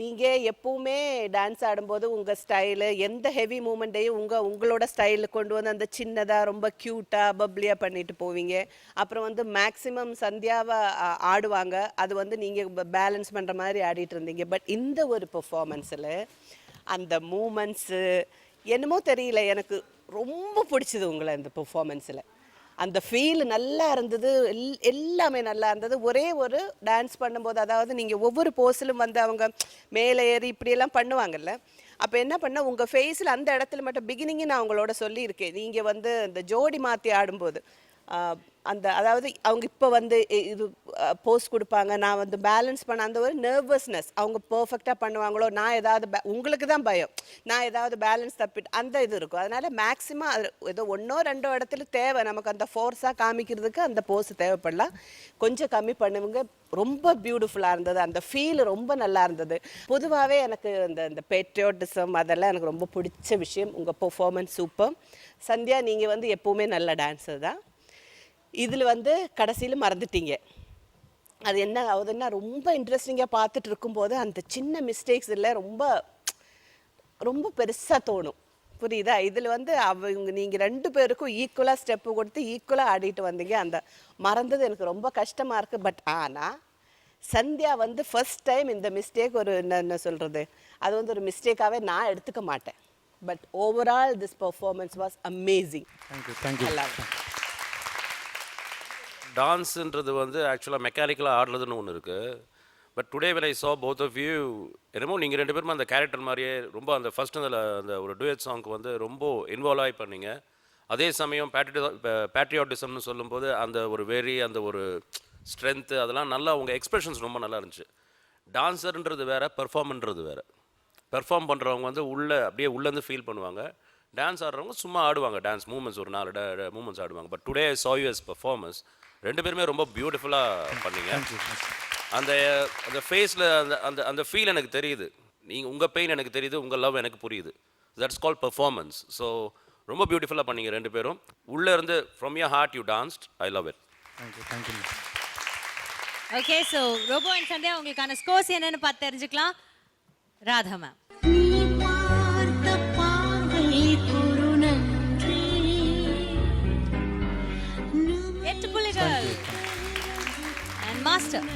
Speaker 3: நீங்கள் எப்பவுமே டான்ஸ் ஆடும்போது உங்கள் ஸ்டைலு எந்த ஹெவி மூமெண்ட்டையும் உங்களோட ஸ்டைலில் கொண்டு வந்து அந்த சின்னதாக ரொம்ப க்யூட்டாக பப்ளியாக பண்ணிட்டு போவீங்க. அப்புறம் வந்து மேக்ஸிமம் சந்தியாவை ஆடுவாங்க, அது வந்து நீங்கள் பேலன்ஸ் பண்ணுற மாதிரி ஆடிட்டு இருந்தீங்க. பட் இந்த ஒரு பெர்ஃபார்மன்ஸில் அந்த மூமெண்ட்ஸு என்னமோ தெரியல, எனக்கு ரொம்ப பிடிச்சது உங்களை இந்த பெர்ஃபார்மன்ஸில். அந்த ஃபீல் நல்லா இருந்தது, எல்லாமே நல்லா இருந்தது. ஒரே ஒரு டான்ஸ் பண்ணும்போது, அதாவது நீங்கள் ஒவ்வொரு போஸிலும் வந்து அவங்க மேலே ஏறி இப்படியெல்லாம் பண்ணுவாங்கல்ல, அப்போ என்ன பண்ணால் உங்கள் ஃபேஸில் அந்த இடத்துல மட்டும் பிகினிங்கு நான் அவங்களோட சொல்லியிருக்கேன். நீங்கள் வந்து இந்த ஜோடி மாற்றி ஆடும்போது அந்த அதாவது அவங்க இப்போ வந்து இது போஸ்ட் கொடுப்பாங்க, நான் வந்து பேலன்ஸ் பண்ண அந்த ஒரு நர்வஸ்னஸ், அவங்க பர்ஃபெக்டாக பண்ணுவாங்களோ, நான் ஏதாவது உங்களுக்கு தான் பயம், நான் ஏதாவது பேலன்ஸ் தப்பிட்டு அந்த இது இருக்கும். அதனால் மேக்ஸிமம் அது ஏதோ 1 or 2 இடத்துல தேவை நமக்கு அந்த ஃபோர்ஸாக காமிக்கிறதுக்கு அந்த போஸ் தேவைப்படலாம். கொஞ்சம் கம்மி பண்ணுவங்க. ரொம்ப பியூட்டிஃபுல்லாக இருந்தது, அந்த ஃபீல் ரொம்ப நல்லா இருந்தது. பொதுவாகவே எனக்கு இந்த பேட்ரியாட்டிசம் அதெல்லாம் எனக்கு ரொம்ப பிடிச்ச விஷயம். உங்கள் பெர்ஃபார்மன்ஸ் சூப்பர். சந்தியா நீங்கள் வந்து எப்போவுமே நல்ல டான்ஸர் தான். இதில் வந்து கடைசியில் மறந்துட்டீங்க. அது என்ன ஆகுதுன்னா, ரொம்ப இன்ட்ரெஸ்டிங்காக பார்த்துட்டு இருக்கும்போது அந்த சின்ன மிஸ்டேக்ஸ் இல்லை ரொம்ப ரொம்ப பெருசாக தோணும். புரியுதா? இதில் வந்து நீங்கள் 2 பேருக்கும் ஈக்குவலாக ஸ்டெப்பு கொடுத்து ஈக்குவலாக ஆடிட்டு வந்தீங்க. அந்த மறந்தது எனக்கு ரொம்ப கஷ்டமாக இருக்குது. பட் ஆனால் சந்தியா வந்து ஃபர்ஸ்ட் டைம் இந்த மிஸ்டேக் ஒரு என்ன சொல்கிறது, அது வந்து ஒரு மிஸ்டேக்காகவே நான் எடுத்துக்க மாட்டேன். But overall this performance was amazing. நல்லா
Speaker 4: டான்ஸுன்றது வந்து ஆக்சுவலாக மெக்கானிக்கலாக ஆடுறதுன்னு ஒன்று இருக்குது. But today when I saw both of you, என்னமோ நீங்கள் 2 பேருமே அந்த கேரக்டர் மாதிரியே ரொம்ப அந்த ஃபர்ஸ்ட் அந்த ஒரு டூயட் சாங்க்கு வந்து ரொம்ப இன்வால்வ் ஆகி பண்ணீங்க. அதே சமயம் பேட்ரியாட்டிசம்னு சொல்லும்போது அந்த ஒரு வெறி, அந்த ஒரு ஸ்ட்ரென்த்து, அதெல்லாம் நல்லா உங்கள் எக்ஸ்பிரஷன்ஸ் ரொம்ப நல்லா இருந்துச்சு. டான்ஸர்ன்றது வேறு, பெர்ஃபார்மன்றது வேறு. பெர்ஃபார்ம் பண்ணுறவங்க வந்து அப்படியே உள்ளேருந்து ஃபீல் பண்ணுவாங்க. டான்ஸ் ஆடுறவங்க சும்மா ஆடுவாங்க, டான்ஸ் மூமெண்ட்ஸ் ஒரு 4 மூமெண்ட்ஸ் ஆடுவாங்க. But today I saw you as performance. 2 பேருமே ரொம்ப பியூட்டிஃபுல்லாக பண்ணீங்க. அந்த ஃபேஸில் அந்த ஃபீல் எனக்கு தெரியுது. உங்கள் பெயின் எனக்கு தெரியுது, உங்கள் லவ் எனக்கு புரியுது. That's called performance. ஸோ ரொம்ப பியூட்டிஃபுல்லாக பண்ணீங்க 2 பேரும். உள்ளே இருந்து from your heart you danced. I love it.
Speaker 8: Thank you.
Speaker 2: Okay, so robo and Sandhya உங்களுக்கான ஸ்கோர்ஸ் என்னன்னு பார்த்து தெரிஞ்சுக்கலாம். ராதா மேம். 8 புள்ளிகள். அண்ட் மாஸ்டர்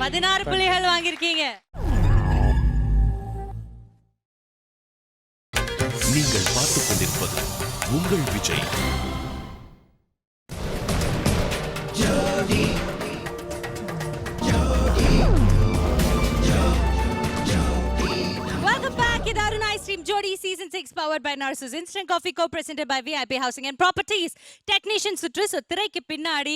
Speaker 2: 16 புள்ளிகள் வாங்கியிருக்கீங்க.
Speaker 1: நீங்கள் பார்த்துக் கொண்டிருப்பது உங்கள் விஜய்.
Speaker 2: Welcome back. இது Arun ice cream Jodi season 6 powered by Narsus Instant Coffee co-presented by VIP Housing and Properties. Technician சுற்று. ஸோ திரைக்கு பின்னாடி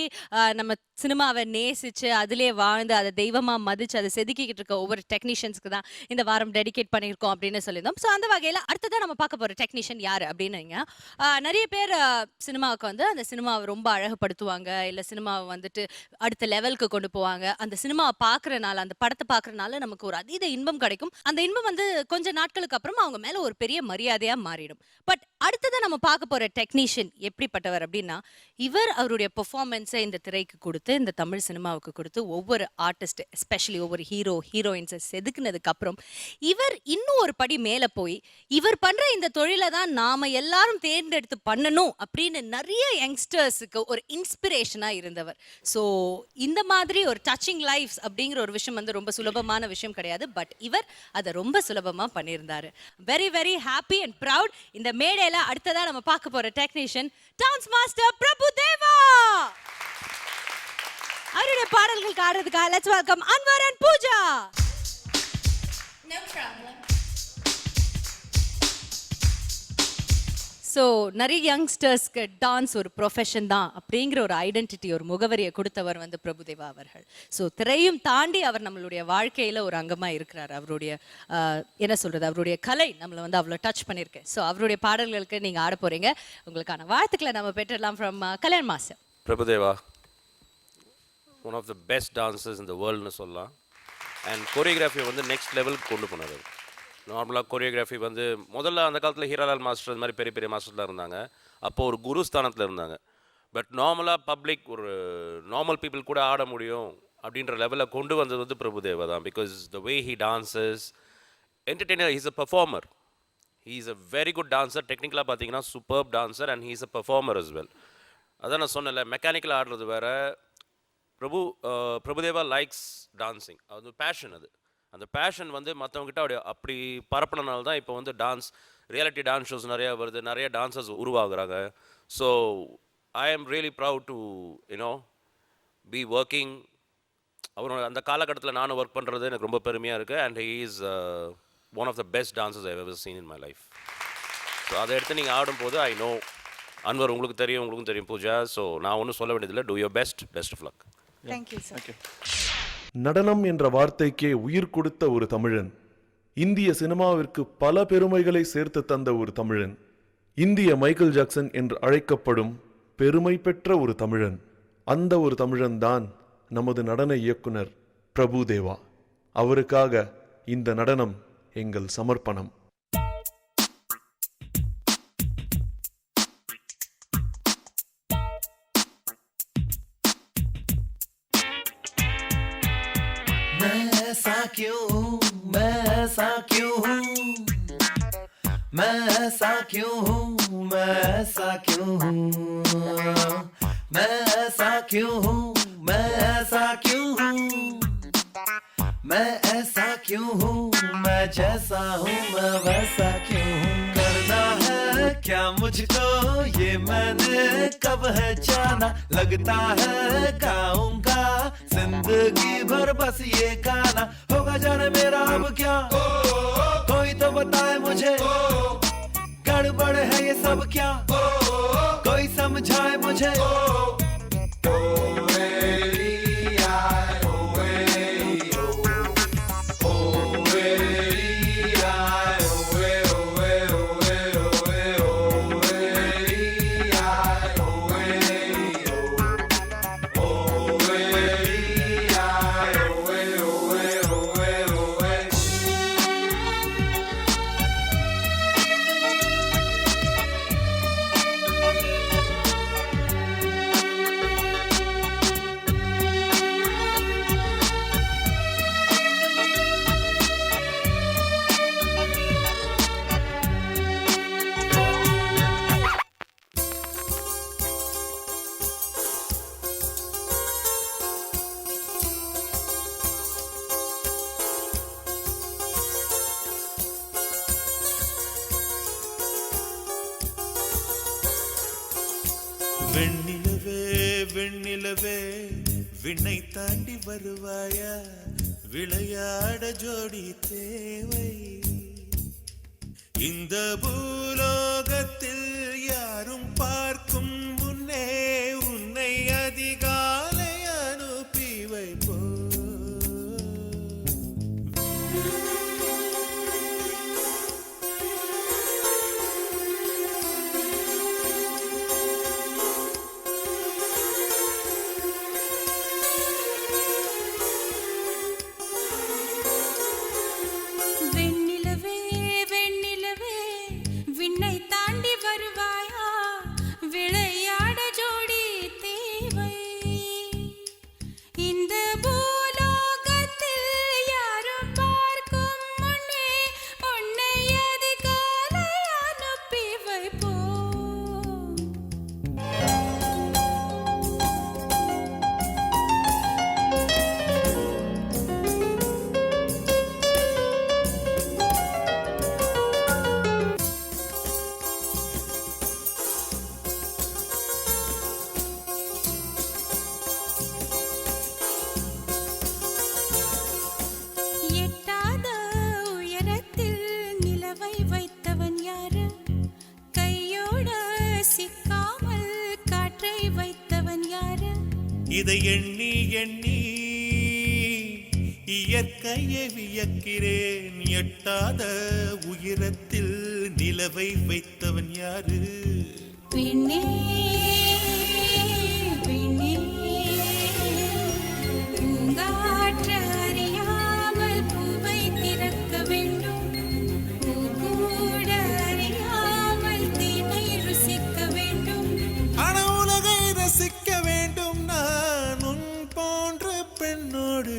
Speaker 2: நம்ம சினிமாவை நேசிச்சு அதிலே வாழ்ந்து அதை தெய்வமாக மதிச்சு அதை செதுக்கிக்கிட்டு இருக்க ஒவ்வொரு டெக்னீஷியன்ஸ்க்கு தான் இந்த வாரம் டெடிகேட் பண்ணியிருக்கோம் அப்படின்னு சொல்லியிருந்தோம். ஸோ அந்த வகையில் அடுத்ததான் நம்ம பார்க்க போகிற டெக்னீஷியன் யார் அப்படின்னுங்க, நிறைய பேர் சினிமாவுக்கு வந்து அந்த சினிமாவை ரொம்ப அழகுபடுத்துவாங்க, இல்லை சினிமாவை வந்துட்டு அடுத்த லெவலுக்கு கொண்டு போவாங்க. அந்த சினிமாவை பார்க்குறனால, அந்த படத்தை பார்க்குறனால நமக்கு ஒரு அதீத இன்பம் கிடைக்கும். அந்த இன்பம் வந்து கொஞ்ச நாட்களுக்கு அப்புறம் அவங்க மேல ஒரு பெரிய மரியாதையா மாறிடும். பட் அடுத்ததான் நம்ம பார்க்க போற டெக்னீஷியன் எப்படிப்பட்டவர் அப்படின்னா, இவர் அவருடைய பெர்ஃபார்மன்ஸை இந்த திரைக்கு கொடுத்து, இந்த தமிழ் சினிமாவுக்கு கொடுத்து, ஒவ்வொரு ஆர்டிஸ்ட் எஸ்பெஷலி ஒவ்வொரு ஹீரோயின்ஸை செதுக்குனதுக்கு அப்புறம் இவர் இன்னும் ஒரு படி மேல போய் இவர் பண்ற இந்த தொழிலை தான் நாம எல்லாரும் தேர்ந்தெடுத்து பண்ணணும் அப்படின்னு நிறைய யங்ஸ்டர்ஸுக்கு ஒரு இன்ஸ்பிரேஷனா இருந்தவர். ஸோ இந்த மாதிரி ஒரு டச்சிங் லைஃப்ஸ் அப்படிங்கிற ஒரு விஷயம் வந்து ரொம்ப சுலபமான விஷயம் கிடையாது. பட் இவர் அதை ரொம்ப சுலபமா பண்ணியிருந்தாரு. Very very happy and proud. இந்த மேடையில அடுத்ததா நம்ம பார்க்க போற டெக்னீஷியன் டான்ஸ் மாஸ்டர் பிரபுதேவா. அவருடைய பாடல்களுக்கு ஆடுறதுக்காக let's welcome Anwar and Pooja. So நிறைய யங்ஸ்டர்ஸ்க்கு டான்ஸ் ஒரு ப்ரொஃபஷன் தான் அப்படிங்கிற ஒரு ஐடென்டிட்டி, ஒரு முகவரியை கொடுத்தவர் வந்து பிரபுதேவா அவர்கள். ஸோ திரையும் தாண்டி அவர் நம்மளுடைய வாழ்க்கையில் ஒரு அங்கமாக இருக்கிறார். அவருடைய என்ன சொல்கிறது, அவருடைய கலை நம்மளை வந்து அவ்வளோ டச் பண்ணியிருக்கு. ஸோ அவருடைய பாடல்களுக்கு நீங்கள் ஆட போகிறீங்க. உங்களுக்கான வாழ்த்துக்களை நம்ம பெற்றுடலாம் from Kalyan master.
Speaker 4: Prabhudeva one of the best dancers இந்த வேர்ல்டுன்னு சொல்லலாம். அண்ட் கோரியோகிராஃபி வந்து நெக்ஸ்ட் லெவலுக்கு கொண்டு போனார். நார்மலாக கோரியோகிராஃபி வந்து முதல்ல அந்த காலத்தில் ஹீராலால் மாஸ்டர் இந்த மாதிரி பெரிய பெரிய மாஸ்டர்லாம் இருந்தாங்க. அப்போது ஒரு குரு ஸ்தானத்தில் இருந்தாங்க. பட் நார்மலாக பப்ளிக் ஒரு நார்மல் பீப்புள் கூட ஆட முடியும் அப்படின்ற லெவலில் கொண்டு வந்தது வந்து பிரபுதேவா தான். Because the way he dances entertainer, he's a performer. He is a very good dancer. டெக்னிக்கலாக பார்த்தீங்கன்னா superb dancer and he is a performer as well. அதான் நான் சொன்னேன்ல, மெக்கானிக்கலாக ஆடுறது வேறு. Prabhudeva likes dancing. அது பேஷன். அந்த பேஷன் வந்து மற்றவங்ககிட்ட அப்படி பரப்பினால தான் இப்போ வந்து ரியாலிட்டி டான்ஸ் ஷோஸ் நிறையா வருது, நிறைய dancers உருவாகுறாங்க. So I am really proud to be working. அவரோட அந்த காலகட்டத்தில் நானும் ஒர்க் பண்ணுறது எனக்கு ரொம்ப பெருமையாக இருக்குது. And he is one of the best dancers I ever seen in my life. So அதை எடுத்து நீங்கள் ஆடும்போது ஐ நோ அன்வர் உங்களுக்கு தெரியும், உங்களுக்கும் தெரியும் பூஜா. ஸோ நான் ஒன்றும் சொல்ல வேண்டியதில்லை. Do your best of luck.
Speaker 11: Thank you sir.
Speaker 14: நடனம் என்ற வார்த்தைக்கே உயிர் கொடுத்த ஒரு தமிழன், இந்திய சினிமாவிற்கு பல பெருமைகளை சேர்த்து தந்த ஒரு தமிழன், இந்திய மைக்கேல் ஜாக்சன் என்று அழைக்கப்படும் பெருமை பெற்ற ஒரு தமிழன். அந்த ஒரு தமிழன் தான் நமது நடன இயக்குனர் பிரபுதேவா. அவருக்காக இந்த நடனம் எங்கள் சமர்ப்பணம்.
Speaker 9: मैं ऐसा क्यों हूँ, मैं ऐसा क्यों हूँ, मैं ऐसा क्यों हूँ, मैं ऐसा क्यों हूँ, मैं ऐसा क्यों हूँ, मैं ऐसा क्यों हूँ, मैं जैसा हूँ मैं वैसा क्यों हूँ। करना है क्या मुझको ये मैंने कब है जाना, लगता है गाऊंगा जिंदगी भर बस ये गाना। होगा जाने मेरा अब क्या, कोई तो बताए मुझे, गड़बड़ है ये सब क्या, कोई समझाए मुझे।
Speaker 6: வெண்ணிலவே வெண்ணிலவே விண்ணை தாண்டி வருவாயா விளையாட ஜோடி தேவை இந்த பூலோகத்தில் யாரும் பார்க்கும் முன்னே உன்னை அதிகாலை அனுப்பி வைப்போ
Speaker 15: வெண்ணிலவே வெண்ணிலவே விண்ணை தாண்டி வருவாயா விளையாட ஜோடி தேவை இந்த பூலோகத்தில் யாரும் பார்க்கும் முன்னே உன்னை அதிகாலை அனுப்பி வைப்போம் எட்டாத உயரத்தில் நிலவை வைத்தவன் யாரு கையோட சிக்காமல் காற்றை வைத்தவன் யாரு
Speaker 6: இதை எண்ணி எண்ணி இயற்கையை வியக்கிறேன் எட்டாத உயரத்தில் நிலவை வைத்தவன் யாரு
Speaker 15: விண்ணே விண்ணே பூங்காற்று அறியாமல் பூவை திறக்க வேண்டும் பூ கூட அறியாமல் தேனை ருசிக்க வேண்டும்
Speaker 6: ஆனா உலகை ரசிக்க வேண்டும் நான் உன் போன்ற பெண்ணோடு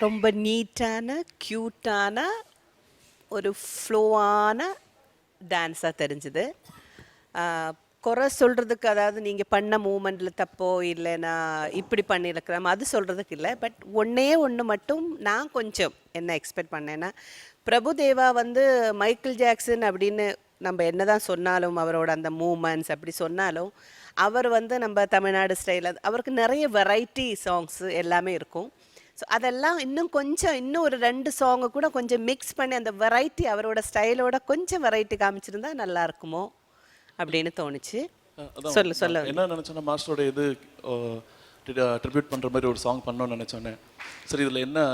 Speaker 3: ரொம்ப நீட்டான க்யூட்டான ஒரு ஃப்ளோவான டான்ஸாக தெரிஞ்சுது. குறை சொல்கிறதுக்கு, அதாவது நீங்கள் பண்ண மூமெண்ட்டில் தப்போ இல்லைன்னா இப்படி பண்ணியிருக்கிறோம் அது சொல்கிறதுக்கு இல்லை. பட் ஒன்று மட்டும் நான் கொஞ்சம் என்ன எக்ஸ்பெக்ட் பண்ணேன்னா, பிரபுதேவா வந்து மைக்கேல் ஜாக்சன் அப்படின்னு நம்ம என்ன தான் சொன்னாலும், அவரோட அந்த மூமெண்ட்ஸ் அப்படி சொன்னாலும், அவர் வந்து நம்ம தமிழ்நாடு ஸ்டைலில் அவருக்கு நிறைய வெரைட்டி சாங்ஸு எல்லாமே இருக்கும். ஸோ அதெல்லாம் இன்னும் ஒரு 2 சாங்கை கூட கொஞ்சம் மிக்ஸ் பண்ணி அந்த வெரைட்டி அவரோட ஸ்டைலோட கொஞ்சம் வெரைட்டி காமிச்சிருந்தா நல்லா இருக்குமோ அப்படின்னு தோணுச்சு. சொல்ல
Speaker 16: என்ன நினச்சோன்னா, மாஸ்டரோட இது ட்ரிபியூட் பண்ணுற மாதிரி ஒரு சாங் பண்ணணும்னு நினச்சோன்னே, சரி இதில் என்ன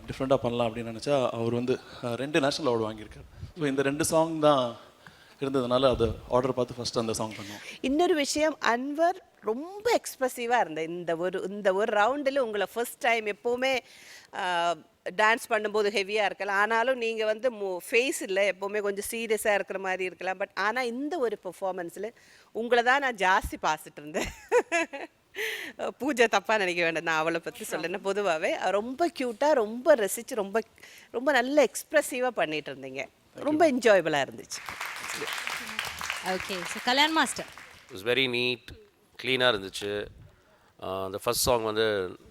Speaker 16: டிஃப்ரெண்ட்டாக பண்ணலாம் அப்படின்னு நினச்சா, அவர் வந்து 2 நேஷனல் அவார்டு வாங்கியிருக்காரு. ஸோ இந்த 2 சாங் தான் இருந்ததுனால அது ஆர்டர் பார்த்து ஃபஸ்ட்டு அந்த சாங் பண்ணோம்.
Speaker 3: இன்னொரு விஷயம், அன்வர் ரொம்ப எக்ஸ்ப்ரெசிவாக இருந்த இந்த ஒரு ரவுண்டில் உங்களை ஃபர்ஸ்ட் டைம், எப்போவுமே டான்ஸ் பண்ணும்போது ஹெவியாக இருக்கலாம், ஆனாலும் நீங்கள் வந்து ஃபேஸ் இல்லை எப்போவுமே கொஞ்சம் சீரியஸாக இருக்கிற மாதிரி இருக்கலாம். பட் ஆனால் இந்த ஒரு பெர்ஃபார்மன்ஸில் உங்களை தான் நான் ஜாஸ்தி பார்த்துட்டு இருந்தேன். பூஜை தப்பாக நினைக்க வேண்டாம், நான் அவளை பற்றி சொல்லேன்னா பொதுவாகவே ரொம்ப க்யூட்டாக ரொம்ப ரசித்து ரொம்ப ரொம்ப நல்ல எக்ஸ்ப்ரெசிவாக பண்ணிகிட்டு இருந்தீங்க. ரொம்ப என்ஜாயபிளாக இருந்துச்சு.
Speaker 2: Okay, so Kalyan master
Speaker 4: it was very neat, க்ளீனாக இருந்துச்சு. அந்த ஃபர்ஸ்ட் சாங் வந்து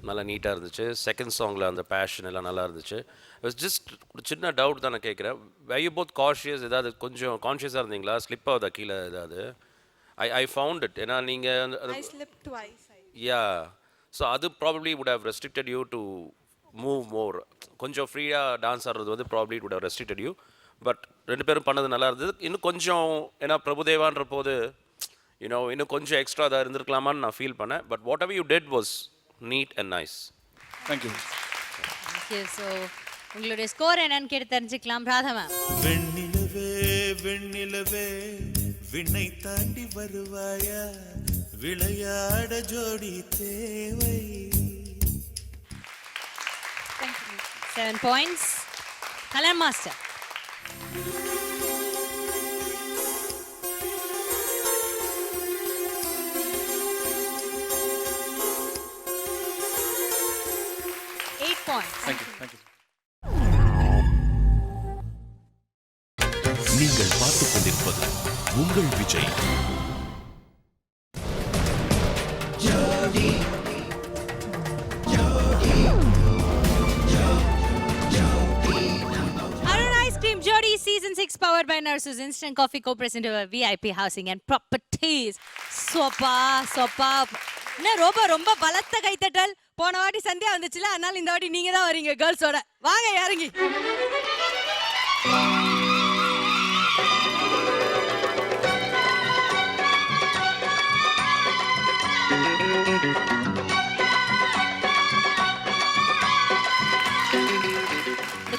Speaker 4: நல்லா நீட்டாக இருந்துச்சு. செகண்ட் சாங்கில் அந்த பேஷன் எல்லாம் நல்லா இருந்துச்சு. இட்ஸ் ஜஸ்ட் ஒரு சின்ன டவுட் தான் நான் கேட்குறேன். வே யூ போத் கான்ஷியஸ், ஏதாவது கொஞ்சம் கான்ஷியஸாக இருந்தீங்களா? ஸ்லிப் ஆகுதா கீழே ஏதாவது? I found it. ஏன்னா நீங்கள் யா, ஸோ அது probably would have restricted you to move more. கொஞ்சம் ஃப்ரீயாக டான்ஸ் ஆடுறது வந்து probably would have restricted you. But 2 பேரும் பண்ணது நல்லா இருந்தது. இன்னும் கொஞ்சம், ஏன்னா பிரபுதேவான்ற போது இன்னும் கொஞ்சம் எக்ஸ்ட்ரா தான் இருந்திருக்கலாமான்னு நான் ஃபீல் பண்ணேன். But whatever you did was neat and nice.
Speaker 16: Thank you.
Speaker 2: Okay, so உங்களுடைய ஸ்கோர் என்னன்னு கேட்டு தெரிஞ்சுக்கலாம். ராதா மேம்.
Speaker 6: வெண்ணிலவே வெண்ணிலவே விண்ணை தாண்டி வருவாயா விளையாட ஜோடி தேவை.
Speaker 2: 7 points. Kalyan master. Thank you.
Speaker 1: நீங்கள் பார்த்துக் கொண்டிருப்பது உங்கள் Vijay.
Speaker 2: Arun Ice Cream Jodi Season 6 powered by Nurses Instant Coffee co-presented by VIP Housing and Properties. சோப்பா என்ன ரொம்ப பலத்த கைத்தட்டல். போன வாட்டி சந்தியா வந்துச்சுல, அதனால இந்த வாட்டி நீங்க தான் வரீங்க கேர்ள்ஸோட. வாங்க இறங்கி.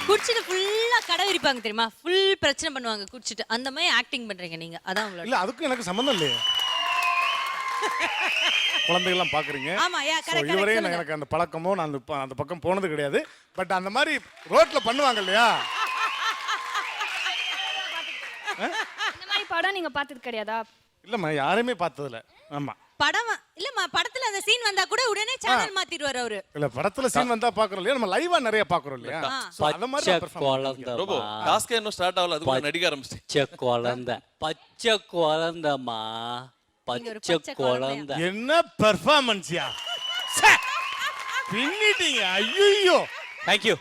Speaker 2: குடிச்சிட்டு ஃபுல்லா கடை விரிப்பாங்க தெரியுமா, ஃபுல் பிரச்சனை பண்ணுவாங்க குடிச்சிட்டு. அந்த மாதிரி ஆக்டிங் பண்றீங்க நீங்க. அதான் உங்களோட.
Speaker 10: இல்ல அதுக்கும் எனக்கு சம்பந்தம் இல்லையே. குழந்தைகள்லாம் பாக்குறீங்க.
Speaker 2: ஆமா, கரெக்ட்.
Speaker 10: இதுவரையும் எனக்கு அந்த பழக்கமோ நான் அந்த பக்கம் போனது கிடையாது. பட் அந்த மாதிரி ரோட்ல பண்ணுவாங்க இல்லையா?
Speaker 17: இந்த மாதிரி படம் நீங்க பார்த்தது கிடையாதா?
Speaker 10: இல்லம்மா, யாரையுமே பார்த்ததில்ல. ஆமா,
Speaker 2: படம் இல்லம்மா, படத்துல அந்த சீன் வந்தா கூட உடனே சேனல் மாத்திடுவாரு அவரு.
Speaker 10: இல்ல படத்துல சீன் வந்தா பாக்குறோம் இல்லையா, நம்ம லைவா நிறைய பாக்குறோம் இல்லையா? சோ அந்த மாதிரி பெர்ஃபார்மன்ஸ்.
Speaker 16: ரொம்ப டாஸ்கே இன்னும் ஸ்டார்ட் ஆகல, அதுக்கு நடிக்க ஆரம்பிச்சிட்டேன்.
Speaker 12: பச்சை குழந்தைமா, பச்சை குழந்தை.
Speaker 10: என்ன பெர்ஃபார்மன்ஸ்யா பின்னிட்டீங்க. ஐயோ,
Speaker 12: தேங்க் யூ.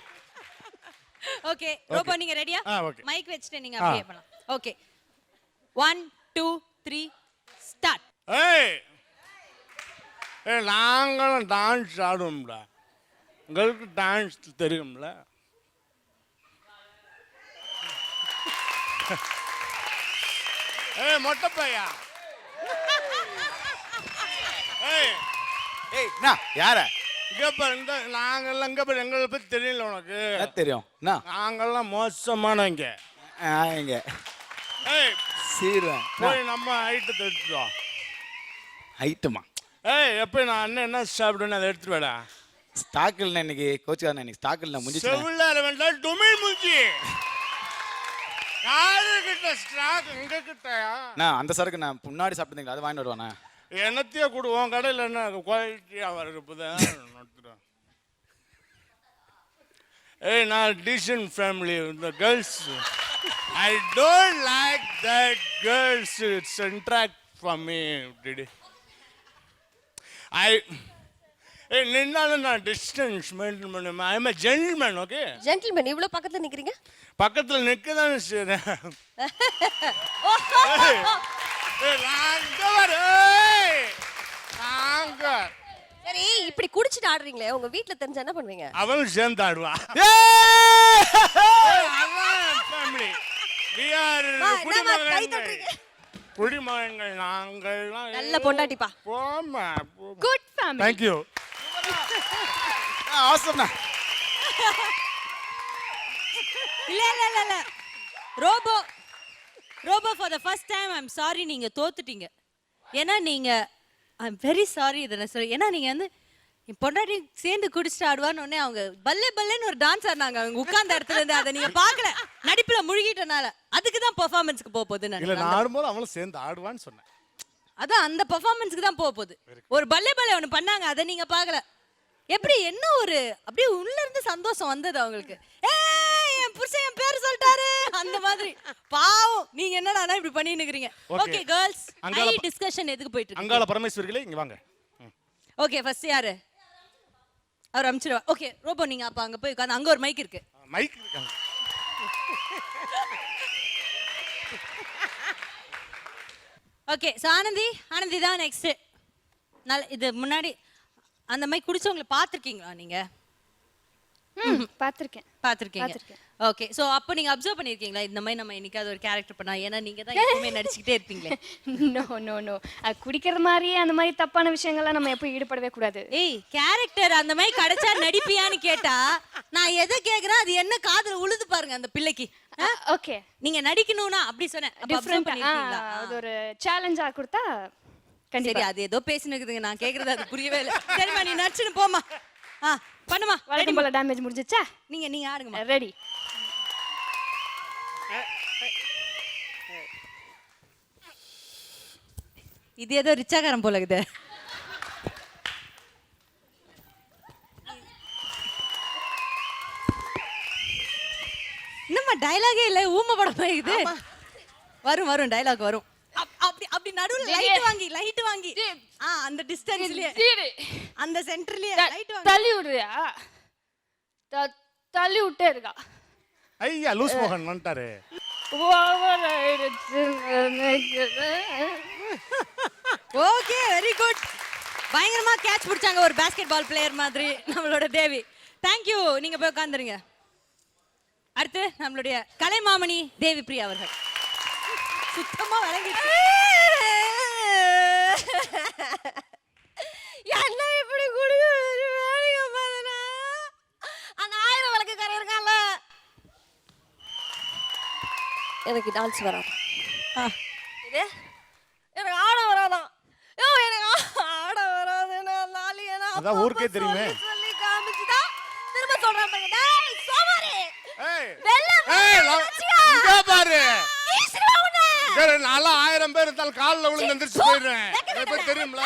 Speaker 2: ஓகே ரோபோ, நீங்க ரெடியா?
Speaker 10: ஓகே.
Speaker 2: மைக் வச்சிட்டு நீங்க அப்படியே பண்ணலாம். Okay 1 2 3 start.
Speaker 10: ஏய் நாங்களும் டான்ஸ் ஆடுவோம்ல, உங்களுக்கு டான்ஸ் தெரியும்ல? ஏய் மொட்டை பையா,
Speaker 8: ஏய் நான் யார
Speaker 10: இங்க பாருங்க, நாங்கெல்லாம் இங்க பாரு, எங்களை பத்தி தெரியல உனக்கு?
Speaker 8: தெரியும்.
Speaker 10: நாங்கெல்லாம் மோசமானவங்க.
Speaker 8: இங்க
Speaker 10: ஏய்
Speaker 8: சீருவேன்.
Speaker 10: போய் நம்ம ஐட்டத்தை எடுத்துட்டோம்.
Speaker 8: ஐட்டமா?
Speaker 10: ஏய் எப்போ நான் அண்ணன் என்ன சாப்பிடுன்னு அதை எடுத்துட்டு வேடா.
Speaker 8: ஸ்டாக் இல்லை இன்னைக்கு, கோச்சுக்காரன் இன்னைக்கு ஸ்டாக் இல்லை, முடிஞ்சு.
Speaker 10: செவில்லார வேண்டாம் டுமிழ் மூஞ்சி. யாருக்கிட்ட ஸ்டாக்? எங்க கிட்டயா?
Speaker 8: நான் அந்த சரக்கு நான் முன்னாடி சாப்பிட்டீங்களா, அதை வாங்கிட்டு வருவானே.
Speaker 10: என்னத்தையே கொடுவோம் கடையில், என்ன குவாலிட்டியாக இருக்குதான். ஏய் நான் டீசன்ட் ஃபேமிலி, இந்த girls I don't like that girls it's interact for me DD. ஏய் நின்னாலும் நான் டிஸ்டன்ஸ் மெயின்டைன் பண்ணுவேன். I am a gentleman. Okay
Speaker 17: gentleman, இவ்வளவு பக்கத்துல நிக்கிறீங்க?
Speaker 10: பக்கத்துல நிக்க தானே செய்றேன்.
Speaker 17: சரி, இப்படி குடிச்சிட்டு ஆடுறீங்களே, உங்க வீட்ல தெரிஞ்சா என்ன பண்ணுவீங்க?
Speaker 10: அவனும் சேர்ந்து ஆடுவான். குடிமகன்கள் நாங்கள்லாம்.
Speaker 17: நல்ல பொண்டாட்டிப்பா.
Speaker 10: போமா.
Speaker 17: Good family.
Speaker 10: Thank you.
Speaker 8: ஆசம்ண்ணா.
Speaker 2: இல்ல robo for the first time I am sorry, நீங்க தோத்துட்டீங்க. ஏன்னா நீங்க ஐ அம் வெரி சாரி இதை நான் சொல்றேன். ஏன்னா நீங்க வந்து என் பொண்டாட்டி சேர்ந்து குடிச்சிட்டு ஆடுவான்னு உடனே அவங்க பல்லேன்னு ஒரு டான்ஸ் ஆடினாங்க. அவங்க உட்கார்ந்த இடத்துல இருந்து அதை நீங்க பார்க்கல, நடிப்புல முழுகிட்டனால. அதுக்கு தான் பெர்ஃபார்மன்ஸ்க்கு போக போகுது.
Speaker 10: இல்ல நான் ஆடும்போது அவளும் சேர்ந்து ஆடுவான்னு சொன்னேன்.
Speaker 2: அதான் அந்த பெர்ஃபார்மன்ஸ்க்கு தான் போக போகுது. ஒரு பல்லே ஒன்று பண்ணாங்க, அதை நீங்க பார்க்கல. எப்படி என்ன ஒரு அப்படியே உள்ள இருந்து சந்தோஷம் வந்தது அவங்களுக்கு. என் புருஷன் என் பேர் சொல்லிட்டாரு அந்த மாதிரி. பாவம், நீங்க என்னடா இப்படி பண்ணிட்டு இருக்கீங்க? ஓகே கேர்ள்ஸ், ஹை டிஸ்கஷன் எதுக்கு போயிட்டு இருக்கு?
Speaker 10: அங்காள பரமேஸ்வரிகளே இங்க வாங்க.
Speaker 2: ஓகே ஃபர்ஸ்ட் யாரு? அவர் அமிச்சிடுவா. ஓகே ரோபோ, நீங்க அப்ப அங்க போய் உட்காந்து, அங்க ஒரு மைக் இருக்கு.
Speaker 10: மைக் இருக்காங்க.
Speaker 2: ஓகே சோ ஆனந்தி தான் நெக்ஸ்ட். நல்ல இது முன்னாடி அந்த மைக் குடிச்சவங்களை பார்த்துருக்கீங்களா நீங்க? பார்த்துருக்கீங்க. ஓகே சோ அப்போ நீங்க அப்சர்வ் பண்ணிருக்கீங்களா இந்த மாதிரி நம்ம என்னைக்காவது ஒரு கேரக்டர் பண்ணா? ஏன்னா நீங்க தான் எப்பவுமே நடிச்சுக்கிட்டே இருப்பீங்களே.
Speaker 17: நோ குடிக்கிற மாதிரியே அந்த மாதிரி தப்பான விஷயங்கள்லாம் நம்ம எப்போ ஈடுபடவே கூடாது.
Speaker 2: ஏய் கேரக்டர் அந்த மாதிரி கிடைச்சா நடிப்பியான்னு கேட்டா நான் எதை கேக்குறேன், அது என்ன காதுல உழுது பாருங்க அந்த பிள்ளைக்கு.
Speaker 17: ஓகே
Speaker 2: நீங்க நடிக்கணும்னா அப்படி சொன்னேன்.
Speaker 17: டிஃபரண்ட் பண்ணிருக்கீங்களா? அது ஒரு சேலஞ்சா கொடுத்தா
Speaker 2: சரி. அது ஏதோ பேசினுக்குதுங்க, நான் கேக்குறது அது புரியவே இல்லை. சரிம்மா நீ நடிச்சுன்னு போமா. பண்ணுமா.
Speaker 17: வழக்கம் போல டேமேஜ் முடிஞ்சிச்சா?
Speaker 2: நீங்க ஆடுங்கம்மா.
Speaker 17: ரெடி.
Speaker 2: இது ஏதோ ரிச்சாகாரம் போல இருக்குது. என்னம்மா டயலாகே இல்லை, ஊமை படமா இது? வரும் வரும் டயலாக் வரும். அப்படி அப்படி நடுவுல லைட் வாங்கி அந்த டிஸ்டன்ஸ்லயே அந்த சென்டர்லயே லைட் வாங்கி
Speaker 17: தள்ளி விடுறியா? தள்ளி விட்டே இருக்கா.
Speaker 10: ஐயா லூஸ் மோகன் வந்துட்டாரு.
Speaker 2: Okay very good. பயங்கரமா கேட்ச் பிடிச்சாங்க ஒரு பாஸ்கெட் பால் பிளேயர் மாதிரி நம்மளோட தேவி. தேங்க்யூ. நீங்க போய் உட்காந்துருங்க. அடுத்து நம்மளுடைய கலைமாமணி தேவி பிரியா அவர்கள். சுத்தமா விளங்கிட்டு என்ன இப்படி குடி வேலைங்க பாருனா அந்த 1000 விளக்குக்காரர் இருக்கான்ல. எனக்கு டான்ஸ் வராது. இது எனக்கு ஆட வராதான். எனக்கு ஆட வராதுன்னா நாளைக்கு
Speaker 10: அதான் ஊருக்கே தெரியுமே.
Speaker 2: சொல்லி காமிச்சுதா திரும்ப சொல்றேன் பாருங்க. டேய் சோமாரி.
Speaker 10: ஏய்
Speaker 2: வெல்லம்.
Speaker 10: இங்க பாரு. நான்லாம் 1000 பேர் இருந்தாலும் காலில் விழுந்து எந்திரிச்சு போயிடுறேன். எப்ப தெரியும்ல.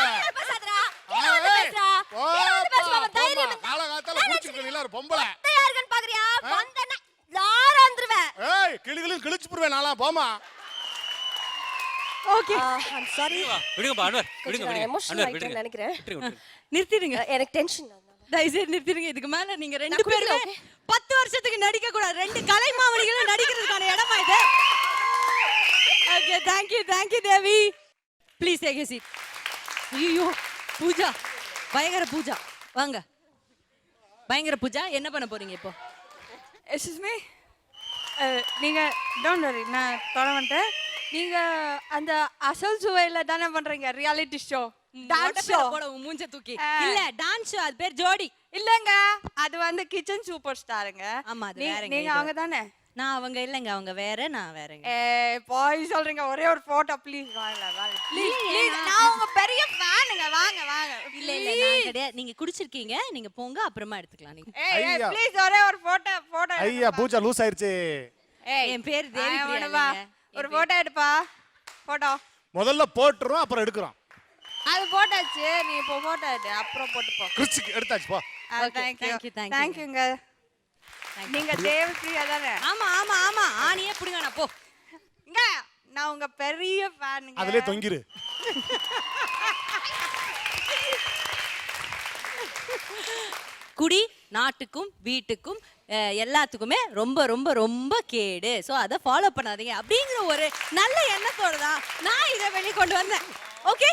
Speaker 10: காலகாலத்தால குடிச்சிருக்கீங்களா ஒரு பொம்பளை.
Speaker 2: யாருன்னு பாக்குறியா? வந்தனா யாரா வந்துருவேன்.
Speaker 10: ஏய் கிளிகளும் கிழிச்சு போடுவேன் நான்லாம். போமா.
Speaker 2: Okay I am sorry.
Speaker 12: விடுங்கப்பா அன்வர். விடுங்க.
Speaker 2: அன்வர் விடுங்க. நினைக்கிறேன். நிறுத்திடுங்க. எனக்கு டென்ஷன். தயவுசெய்து நிறுத்திடுங்க. இதுக்கு மேல நீங்க ரெண்டு பேருமே 10 வருஷத்துக்கு நடிக்க கூடாது. ரெண்டு கலைமாமணிகளும் நடிக்கிறதுக்கான இடமா இது. Okay thank you Devi. Please take a seat. ஐயோ பூஜா பயங்கர பூஜா வாங்க. பயங்கர பூஜா என்ன பண்ண போறீங்க இப்போ?
Speaker 18: எக்ஸ்கியூஸ் மீ, நீங்க டோன்ட் வரி, நான் தொட மாட்டேன். நீங்க அந்த அசல் சுவையில தானே பண்றீங்க ரியாலிட்டி ஷோ, டான்ஸ் ஷோ.
Speaker 2: போட மூஞ்ச தூக்கி இல்ல டான்ஸ் ஷோ. அது பேர் ஜோடி
Speaker 18: இல்லங்க, அது வந்து கிச்சன் சூப்பர் ஸ்டாருங்க.
Speaker 2: ஆமா அது வேறங்க.
Speaker 18: நீங்க அவங்க தானே?
Speaker 2: நான் அவங்க இல்லங்க, அவங்க வேற நான் வேறங்க.
Speaker 18: போய் சொல்றீங்க. ஒரே ஒரு போட்டோ ப்ளீஸ். வாங்க ப்ளீஸ். நான் உங்க பெரிய ஃபேனுங்க. வாங்க
Speaker 2: இல்ல நான் கிடையாது. நீங்க குடிச்சிருக்கீங்க, நீங்க போங்க அப்புறமா எடுத்துக்கலாம். நீங்க
Speaker 18: ப்ளீஸ் ஒரே ஒரு போட்டோ.
Speaker 10: ஐயா பூஜா லூஸ் ஆயிருச்சு.
Speaker 2: என் பேர் தேவி பிரியா.
Speaker 18: ஒரு போட்டோ எடுப்பா. போட்டோ
Speaker 10: முதல்ல போட்டுறோம் அப்புறம் எடுக்கிறோம்.
Speaker 18: அது போட்டாச்சு. நீ இப்போ போட்டோ எடு, அப்புறம் போட்டு போ.
Speaker 10: கிறிஸ்டிக்கு எடுத்தாச்சு போ.
Speaker 18: தேங்க்யூங்க. நீங்க தேவி பிரியா தானே?
Speaker 2: ஆமா ஆனியே புடிங்க. நான் போ
Speaker 18: இங்க. நான் உங்க பெரிய ஃபேனுங்க.
Speaker 10: அதுலயே தொங்கிரு.
Speaker 2: குடி நாட்டுக்கும் வீட்டுக்கும் எல்லாத்துக்குமே ரொம்ப ரொம்ப ரொம்ப கேடு. ஸோ அதை ஃபாலோ பண்ணாதீங்க அப்படிங்கிற ஒரு நல்ல எண்ணத்தோட தான் நான் இதை வெளியே கொண்டு வந்தேன். ஓகே,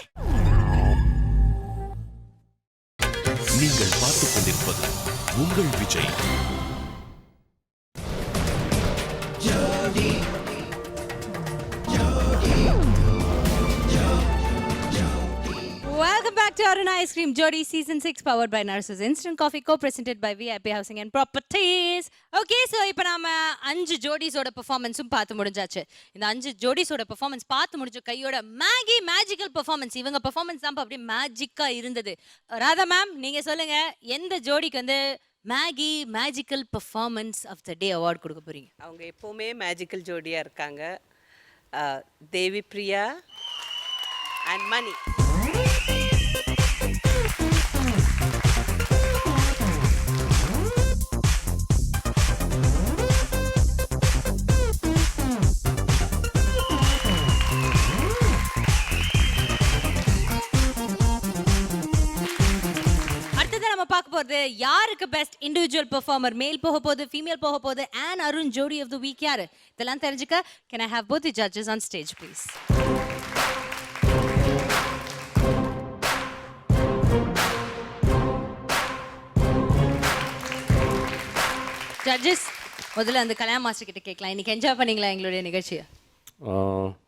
Speaker 1: நீங்கள் பார்த்துக் கொண்டிருப்பது உங்கள் Vijay.
Speaker 2: Welcome back to Aruna Ice Cream Jodi Season 6 powered by Narcissus Instant Coffee co-presented by VIP Housing and Properties. Okay, so இப்போ நாம 5 ஜோடிஸோட பெர்ஃபார்மன்ஸும் பார்த்து முடிஞ்சாச்சு. இந்த 5 ஜோடிஸோட பெர்ஃபார்மன்ஸ் பார்த்து முடிஞ்ச கையோட மேஜிக்கல் பெர்ஃபார்மன்ஸ். இவங்க பெர்ஃபார்மன்ஸ் தான் அப்படியே மேஜிக்கா இருந்தது. ராதா மேம் நீங்க சொல்லுங்க, எந்த ஜோடிக்கு வந்து magical performance of the day award கொடுக்க போறீங்க?
Speaker 3: அவங்க எப்போவுமே மேஜிக்கல் ஜோடியாக இருக்காங்க. தேவி பிரியா அண்ட் மணி.
Speaker 2: பார்க்க போறது யாருக்கு பெஸ்ட் இண்டிவிஜுவல் பெர்ஃபார்மர், மேல் போக போகுது, ஃபீமேல் போக போகுது, அண்ட் அருண் ஜோடி ஆஃப் தி வீக் யாரு? இதெல்லாம் தெரிஞ்சுக்க can I have both the judges on stage please? Judges முதல்ல அந்த கல்யாண மாஸ்டர் கிட்ட கேட்கலாம். இன்னைக்கு என்ஜாய் பண்ணீங்களா எங்களுடைய நிகழ்ச்சியை?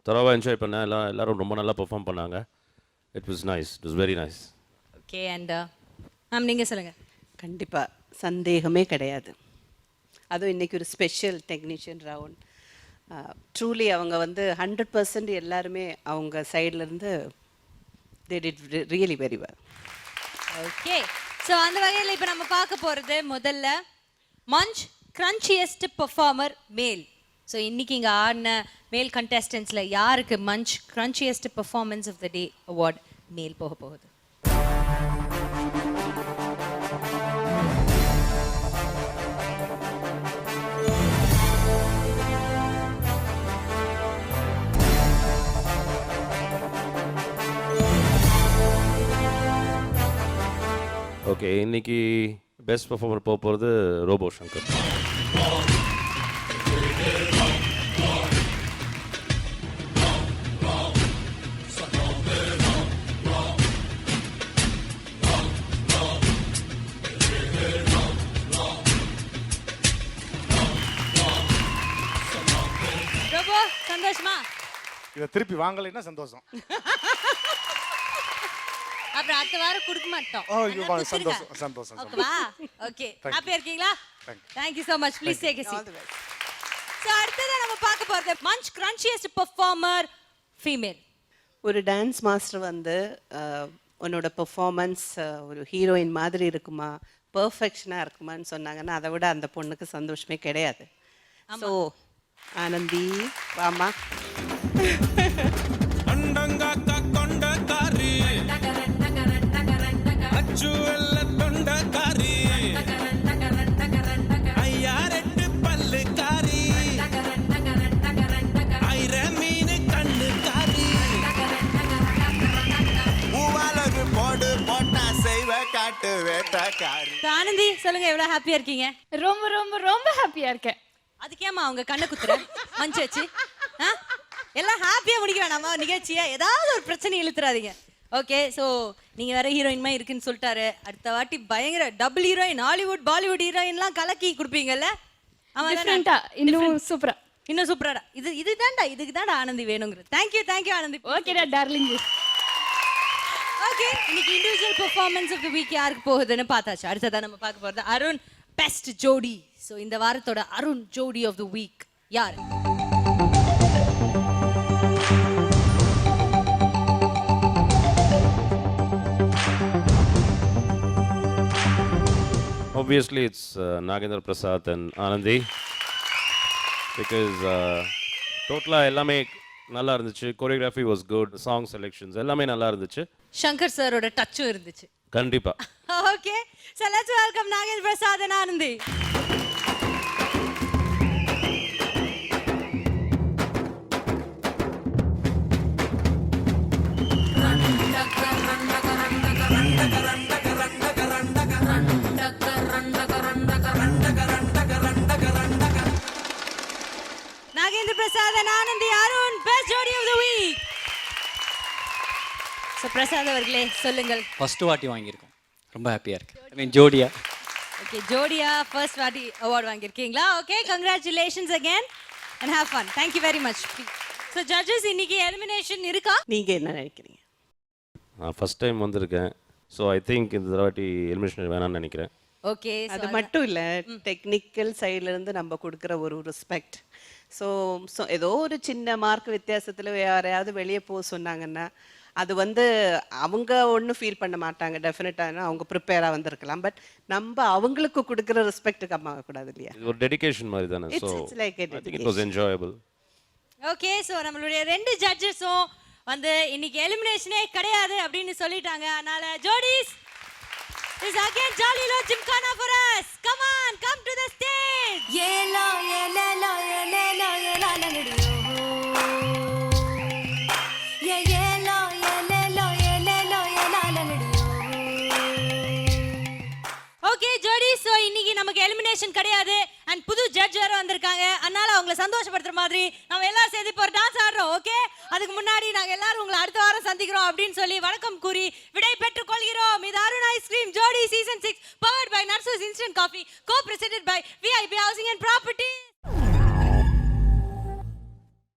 Speaker 4: தரவா என்ஜாய் பண்ணேன். எல்லாரும் ரொம்ப நல்லா பெர்ஃபார்ம் பண்ணாங்க. It was nice, it was very nice.
Speaker 2: Okay, and ma'am நீங்கள் சொல்லுங்கள்.
Speaker 3: கண்டிப்பாக சந்தேகமே கிடையாது. அதுவும் இன்றைக்கி ஒரு ஸ்பெஷல் டெக்னீஷியன் ரவுண்ட். ட்ரூலி அவங்க வந்து 100% எல்லாருமே அவங்க சைட்லேருந்து they did really very well.
Speaker 2: Okay, so அந்த வகையில் இப்போ நம்ம பார்க்க போகிறது முதல்ல Munch crunchiest performer male. So இன்றைக்கி இங்கே ஆடின மேல் கண்டெஸ்டன்ஸில் யாருக்கு Munch crunchiest performance of the day award male போக போகுது?
Speaker 4: ஓகே, இன்னைக்கு பெஸ்ட் பெர்ஃபார்மர் போக போகிறது ரோபோ சங்கர்.
Speaker 2: ரொம்ப சந்தோஷமா?
Speaker 10: இதை திருப்பி வாங்கலைன்னா சந்தோஷம்.
Speaker 2: அப்புறம் அடுத்த வாரம் கொடுக்க மாட்டோம்.
Speaker 10: சந்தோஷம் சந்தோஷம்.
Speaker 2: ஓகேவா? ஓகே, ஹாப்பியா இருக்கீங்களா? Thank you so much. Please take a seat. So அடுத்ததா நம்ம பார்க்க போறது மஞ்ச் கிரன்ச்சியஸ்ட் பெர்ஃபார்மர் ஃபீமேல்.
Speaker 3: ஒரு டான்ஸ் மாஸ்டர் வந்து உன்னோட பெர்ஃபார்மன்ஸ் ஒரு ஹீரோயின் மாதிரி இருக்குமா, பர்ஃபெக்ஷனாக இருக்குமான்னு சொன்னாங்கன்னா அதை விட அந்த பொண்ணுக்கு சந்தோஷமே கிடையாது. ஸோ ஆனந்தி வாமா.
Speaker 2: ஆனந்தி சொல்லுங்க, எவ்வளவு ஹாப்பியா இருக்கீங்க?
Speaker 17: ரொம்ப ரொம்ப ரொம்ப ஹாப்பியா இருக்கேன்.
Speaker 2: அதுக்கேமா அவங்க கண்ணை குத்துற மஞ்சு வச்சு? எல்லாம் ஹாப்பியா முடிக்க வேணாமா நிகழ்ச்சியை? ஏதாவது ஒரு பிரச்சனை இழுத்துறாதீங்க. ஓகே, ஸோ நீங்க வேற ஹீரோயின் மாதிரி இருக்குன்னு சொல்லிட்டாரு. அடுத்த வாட்டி பயங்கர டபுள் ஹீரோயின், ஹாலிவுட் பாலிவுட் ஹீரோயின்லாம் கலக்கி கொடுப்பீங்கல்ல?
Speaker 17: டிஃபரெண்டா, இன்னும் சூப்பரா,
Speaker 2: இன்னும் சூப்பராடா. இதுதான்டா, இதுக்கு தான்டா ஆனந்தி வேணுங்கிறது. Thank you thank you Anandhi.
Speaker 17: ஓகேடா டார்லிங்.
Speaker 2: ஓகே, இன்னைக்கு individual performance of the week யாருக்கு போகுதுன்னு பார்த்தாச்சு. அடுத்ததான் நம்ம பார்க்க போறது அருண் பெஸ்ட் ஜோடி. ஸோ இந்த வாரத்தோட அருண் ஜோடி ஆஃப் தி வீக் யார்?
Speaker 4: Obviously, it's Nagendra Prasad and Anandi because totally எல்லாமே நல்லா இருந்துச்சு. Choreography was good, song selections எல்லாமே நல்லா இருந்துச்சு.
Speaker 2: சங்கர் சாரோட டச்சும் இருந்துச்சு
Speaker 4: கண்டிப்பா.
Speaker 2: Okay, so let's welcome Nagendra Prasad and Anandi. Nagendra Prasad and Anandi, Arun, best jodi of the week. So Prasad அவர்களே சொல்லுங்கள்.
Speaker 12: ஃபர்ஸ்ட் வாட்டி வாங்கியிருக்கோம், ரொம்ப ஹாப்பியா இருக்கு. ஐ மீன் ஜோடியா.
Speaker 2: ஓகே, ஜோடியா ஃபர்ஸ்ட் வாட்டி அவார்ட் வாங்கியிருக்கீங்களா? Okay, congratulations again and have fun. Thank you very much. So judges, இன்னைக்கு எலிமினேஷன் இருக்கா?
Speaker 3: நீங்க என்ன நினைக்கிறீங்க?
Speaker 4: நான் ஃபர்ஸ்ட் டைம் வந்திருக்கேன். ஸோ ஐ திங்க் இந்த வாட்டி எலிமினேஷன் வேணாம்னு நினைக்கிறேன்.
Speaker 2: ஓகே,
Speaker 3: அது மட்டும் இல்லை, டெக்னிக்கல் சைட்லேருந்து நம்ம கொடுக்குற ஒரு ரெஸ்பெக்ட். ஸோ ஏதோ ஒரு சின்ன மார்க் வித்தியாசத்தில் யாரையாவது வெளியே போக சொன்னாங்கன்னா அது வந்து அவங்க ஒன்றும் ஃபீல் பண்ண மாட்டாங்க. டெஃபினட்டாக அவங்க ப்ரிப்பேராக வந்திருக்கலாம். பட் நம்ம அவங்களுக்கு கொடுக்குற ரெஸ்பெக்ட் கம்மாகக்கூடாது இல்லையா?
Speaker 4: இது ஒரு டெடிகேஷன் மாதிரி தானே. So I think it was enjoyable.
Speaker 2: Okay, so நம்மளுடைய ரெண்டு ஜட்ஜஸும் வந்து இன்னைக்கு எலிமினேஷனே கிடையாது அப்படின்னு சொல்லிட்டாங்க. அதனால ஜோடிஸ் is again Jalilo Gymkhana for us. Come on, come to the stage.
Speaker 15: Yelo yelelo yelelo yelalangadiyo. Ye yelo yelelo yelelo yelalangadiyo.
Speaker 2: Okay ஜோடி, ஸோ இன்னைக்கு நமக்கு எலிமினேஷன் கிடையாது அண்ட் புது ஜட்ஜ் வேற வந்திருக்காங்க. அதனால அவங்களை சந்தோஷப்படுத்துற மாதிரி நம்ம எல்லாரும் சேர்ந்து இப்போ ஒரு டான்ஸ் ஆடுறோம். ஓகே, அதுக்கு முன்னாடி நாங்கள் எல்லாரும் உங்களை அடுத்த வாரம் சந்திக்கிறோம் அப்படின்னு சொல்லி வணக்கம் கூறி விடை பெற்றுக் கொள்கிறோம். இது Arun ice cream Jodi season 6 powered by Narasus instant coffee, co presented by VIP housing and property.